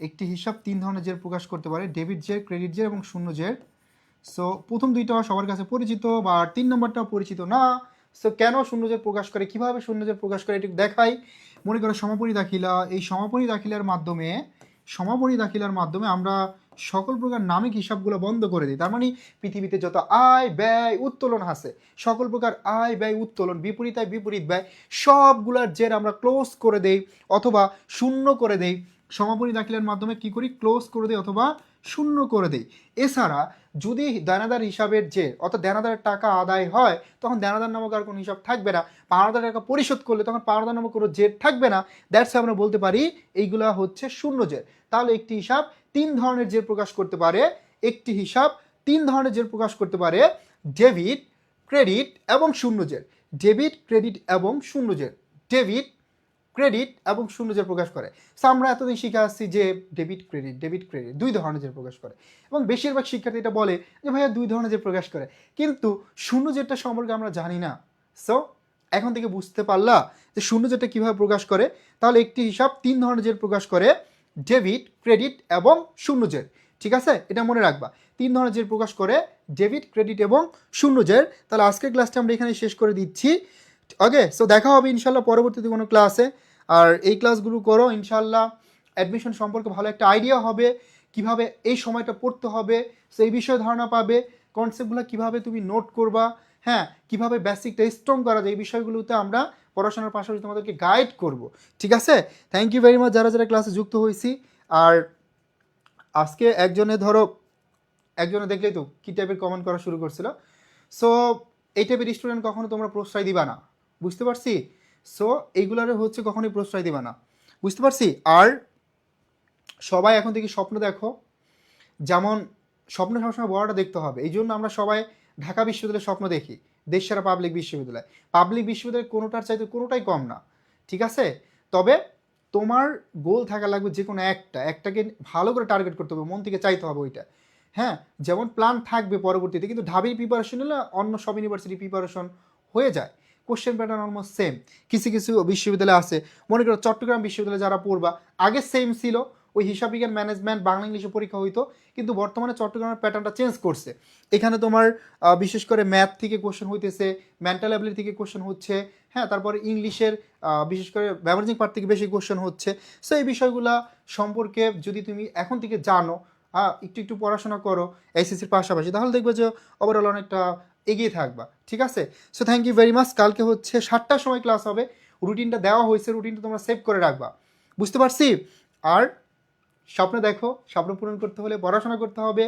একটি হিসাব 3 ধরনের জের প্রকাশ করতে পারে: ডেবিট জের, ক্রেডিট জের এবং শূন্য জের। সো প্রথম দুইটা সবার কাছে পরিচিত, বা 3 নম্বরটাও পরিচিত না। সো কেন শূন্যজের প্রকাশ করে, কিভাবে শূন্যজের প্রকাশ করে, এটি দেখাই। মনে করো সমাপনী দাখিলা, এই সমাপনী দাখিলার মাধ্যমে আমরা সকল প্রকার নামিক হিসাবগুলো বন্ধ করে দিই। তার মানে পৃথিবীতে যত আয় ব্যয় উত্তোলন আছে, সকল প্রকার আয় ব্যয় উত্তোলন, বিপরীত আয় বিপরীত ব্যয়, সবগুলার জের আমরা ক্লোজ করে দেই অথবা শূন্য করে দেই। সমাপনী দাখিলার মাধ্যমে কি করি? ক্লোজ করে দেই অথবা শূন্য করে দেই। এছাড়া যদি দেনাদার হিসাবের জের, অর্থাৎ দেনাদারের টাকা আদায় হয়, তখন দেনাদার নামক আর কোনো হিসাব থাকবে না। পাওনাদার টাকা পরিশোধ করলে তখন পাওনাদার নামক কোনো জের থাকবে না। দ্যাটস আমরা বলতে পারি এইগুলা হচ্ছে শূন্য জের। তাহলে একটি হিসাব 3 ধরনের জের প্রকাশ করতে পারে। একটি হিসাব 3 ধরনের জের প্রকাশ করতে পারে: ডেবিট, ক্রেডিট এবং শূন্য জের। ডেবিট, ক্রেডিট এবং শূন্য জের। ডেবিট, ক্রেডিট এবং শূন্য জের প্রকাশ করে। সো আমরা এতদিন শিখে আসছি যে ডেবিট ক্রেডিট 2 ধরনের জের প্রকাশ করে, এবং বেশিরভাগ শিক্ষার্থী এটা বলে যে ভাইয়া 2 ধরনের জের প্রকাশ করে, কিন্তু শূন্য জেরটা সম্পর্কে আমরা জানি না। সো এখন থেকে বুঝতে পারলা যে শূন্য জেরটা কীভাবে প্রকাশ করে। তাহলে একটি হিসাব 3 ধরনের জের প্রকাশ করে: ডেবিট, ক্রেডিট এবং শূন্য জের। ঠিক আছে, এটা মনে রাখবা, 3 ধরনের জের প্রকাশ করে: ডেবিট, ক্রেডিট এবং শূন্য জের। তাহলে আজকের ক্লাসটা আমরা এখানে শেষ করে দিচ্ছি। ওকে, সো দেখা হবে ইনশাল্লাহ পরবর্তীতে কোনো ক্লাসে। আর এই ক্লাসগুলো করো, ইনশাল্লাহ অ্যাডমিশন সম্পর্কে ভালো একটা আইডিয়া হবে, কিভাবে এই সময়টা পড়তে হবে সেই বিষয়ে ধারণা পাবে, কনসেপ্টগুলো কিভাবে তুমি নোট করবা, হ্যাঁ, কিভাবে বেসিকটা স্ট্রং করা যায়, এই বিষয়গুলোতে আমরা পড়াশোনার পাশাপাশি তোমাদেরকে গাইড করব। ঠিক আছে, থ্যাংক ইউ ভেরি মাচ যারা যারা ক্লাসে যুক্ত হয়েছি। আর আজকে একজনে দেখলেই তো কী টাইপের কমেন্ট করা শুরু করছিল। সো এই টাইপের স্টুডেন্ট কখনো তোমরা প্রশ্রয় দিবা না, বুঝতে পারছি? সো এইগুলারে হচ্ছে কখনোই প্রশ্রয় দিবা না, বুঝতে পারছি? আর সবাই এখন থেকে স্বপ্ন দেখো, যেমন স্বপ্ন সবসময় বড়টা দেখতে হবে। এই জন্য আমরা সবাই ঢাকা বিশ্ববিদ্যালয়ের স্বপ্ন দেখি, দেশসেরা পাবলিক বিশ্ববিদ্যালয় কোনোটার চাইতে কোনোটাই কম না। ঠিক আছে, তবে তোমার গোল থাকা লাগবে যে কোনো একটাকে ভালো করে টার্গেট করতে হবে, মন থেকে চাইতে হবে ওইটা। হ্যাঁ, যেমন প্ল্যান থাকবে পরবর্তীতে, কিন্তু ঢাবির প্রিপারেশন হলে অন্য সব ইউনিভার্সিটি প্রিপারেশন হয়ে যায়। Question pattern almost same. কিছু কিছু বিশ্ববিদ্যালয় আছে, মনে করো চট্টগ্রাম বিশ্ববিদ্যালয়ে যারা পড়বা আগে সেম ছিল, ওই হিসাব বিজ্ঞান ম্যানেজমেন্ট বাংলা ইংলিশে পরীক্ষা হইতো, কিন্তু বর্তমানে চট্টগ্রামের প্যাটার্নটা চেঞ্জ করছে। এখানে তোমার বিশেষ করে ম্যাথ থেকে কোশ্চেন হইতেছে, মেন্টাল অ্যাবিলিটি থেকে কোশ্চেন হচ্ছে, হ্যাঁ, তারপরে ইংলিশের বিশেষ করে মেমোরাইজিং পার্ট থেকে বেশি কোশ্চেন হচ্ছে। সো এই বিষয়গুলো সম্পর্কে যদি তুমি এখন থেকে জানো, একটু একটু পড়াশোনা করো এসএসসির পাশাপাশি, তাহলে দেখবে যে ওভারঅল অনেকটা এগিয়ে থাকবা, ঠিক আছে? So thank you very much. কালকে হচ্ছে 7টার সময় ক্লাস হবে, রুটিনটা দেওয়া হয়েছে, রুটিনটা তোমরা সেভ করে রাখবা, বুঝতে পারছি? আর স্বপ্ন দেখো, স্বপ্ন পূরণ করতে হলে পড়াশোনা করতে হবে।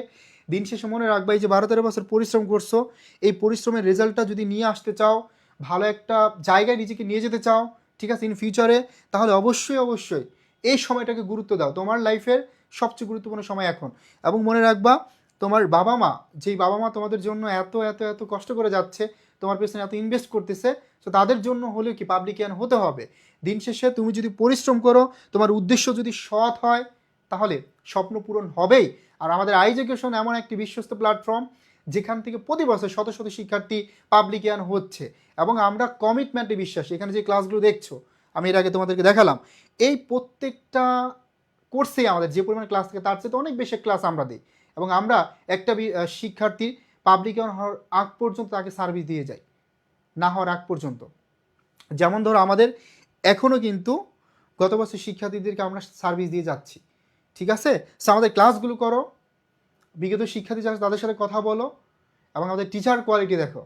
দিন শেষে মনে রাখবা এই যে 12-13 বছর পরিশ্রম করছো, এই পরিশ্রমের রেজাল্টটা যদি নিয়ে আসতে চাও, ভালো একটা জায়গায় নিজেকে নিয়ে যেতে চাও, ঠিক আছে, ইন ফিউচারে, তাহলে অবশ্যই অবশ্যই এই সময়টাকে গুরুত্ব দাও। তোমার লাইফের সবচেয়ে গুরুত্বপূর্ণ সময় এখন। এবং মনে রাখবা তোমার বাবা মা, যেই বাবা মা তোমাদের জন্য এত এত এত কষ্ট করে যাচ্ছে, তোমার পেছনে এত ইনভেস্ট করতেছে, তো তাদের জন্য হলেও কি পাবলিকিয়ান হতে হবে। দিন শেষে তুমি যদি পরিশ্রম করো, তোমার উদ্দেশ্য যদি সৎ হয়, তাহলে স্বপ্ন পূরণ হবেই। আর আমাদের আইজ এডুকেশন এমন একটি বিশ্বস্ত প্ল্যাটফর্ম, যেখান থেকে প্রতি বছর শত শত শিক্ষার্থী পাবলিকিয়ান হচ্ছে, এবং আমরা কমিটমেন্টে বিশ্বাসী। এখানে যে ক্লাসগুলো দেখছো, আমি এর আগে তোমাদেরকে দেখালাম, এই প্রত্যেকটা কোর্সেই আমাদের যে পরিমাণ ক্লাস থাকে তার চেয়ে তো অনেক বেশি ক্লাস আমরা দিই, এবং আমরা একটা শিক্ষার্থী পাবলিকিয়ান হওয়ার আগ পর্যন্ত তাকে সার্ভিস দিয়ে যাই, না হওয়ার আগ পর্যন্ত। যেমন ধরো আমাদের এখনও কিন্তু গত বছর শিক্ষার্থীদেরকে আমরা সার্ভিস দিয়ে যাচ্ছি, ঠিক আছে? সো আমাদের ক্লাসগুলো করো, বিগত শিক্ষার্থী যারা তাদের সাথে কথা বলো, এবং আমাদের টিচার কোয়ালিটি দেখো।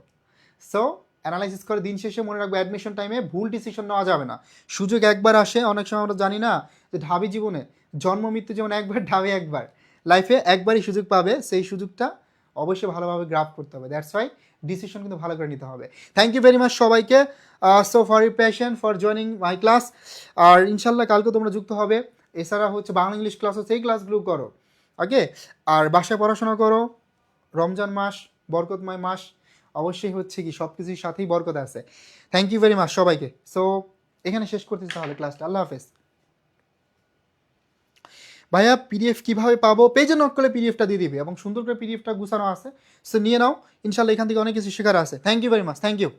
সো অ্যানালাইসিস করে দিন শেষে মনে রাখবো অ্যাডমিশন টাইমে ভুল ডিসিশন নেওয়া যাবে না। সুযোগ একবার আসে, অনেক সময় আমরা জানি না যে ঢাবি জীবনে জন্ম মৃত্যু যেমন একবার, ঢাবি একবার, লাইফে একবারই সুযোগ পাবে, সেই সুযোগটা অবশ্যই ভালোভাবে গ্রাফ করতে হবে। দ্যাটস ওয়াই ডিসিশন কিন্তু ভালো করে নিতে হবে। থ্যাংক ইউ ভেরি মাচ সবাইকে, so for your passion, for joining my class. আর ইনশাল্লাহ কালকে তোমরা যুক্ত হবে। এছাড়া হচ্ছে বাংলা ইংলিশ ক্লাস হচ্ছে, এই ক্লাসগুলো করো, ওকে? আর বাসায় পড়াশোনা করো। রমজান মাস বরকতময় মাস, অবশ্যই হচ্ছে কি সব কিছুর সাথেই বরকত আছে। থ্যাংক ইউ ভেরি মাচ সবাইকে। সো এখানে শেষ করতেছি তাহলে ক্লাসটা। আল্লাহ হাফেজ। ভাইয়া পিডিএফ কীভাবে পাবো? পেজে নক করলে পিডিএফটা দিয়ে দিবে, এবং সুন্দর করে পিডিএফটা গুছানো আছে। সো নিয়ে নাও, ইনশাল্লাহ এখান থেকে অনেক কিছু শেখার আছে। Thank you very much, thank you.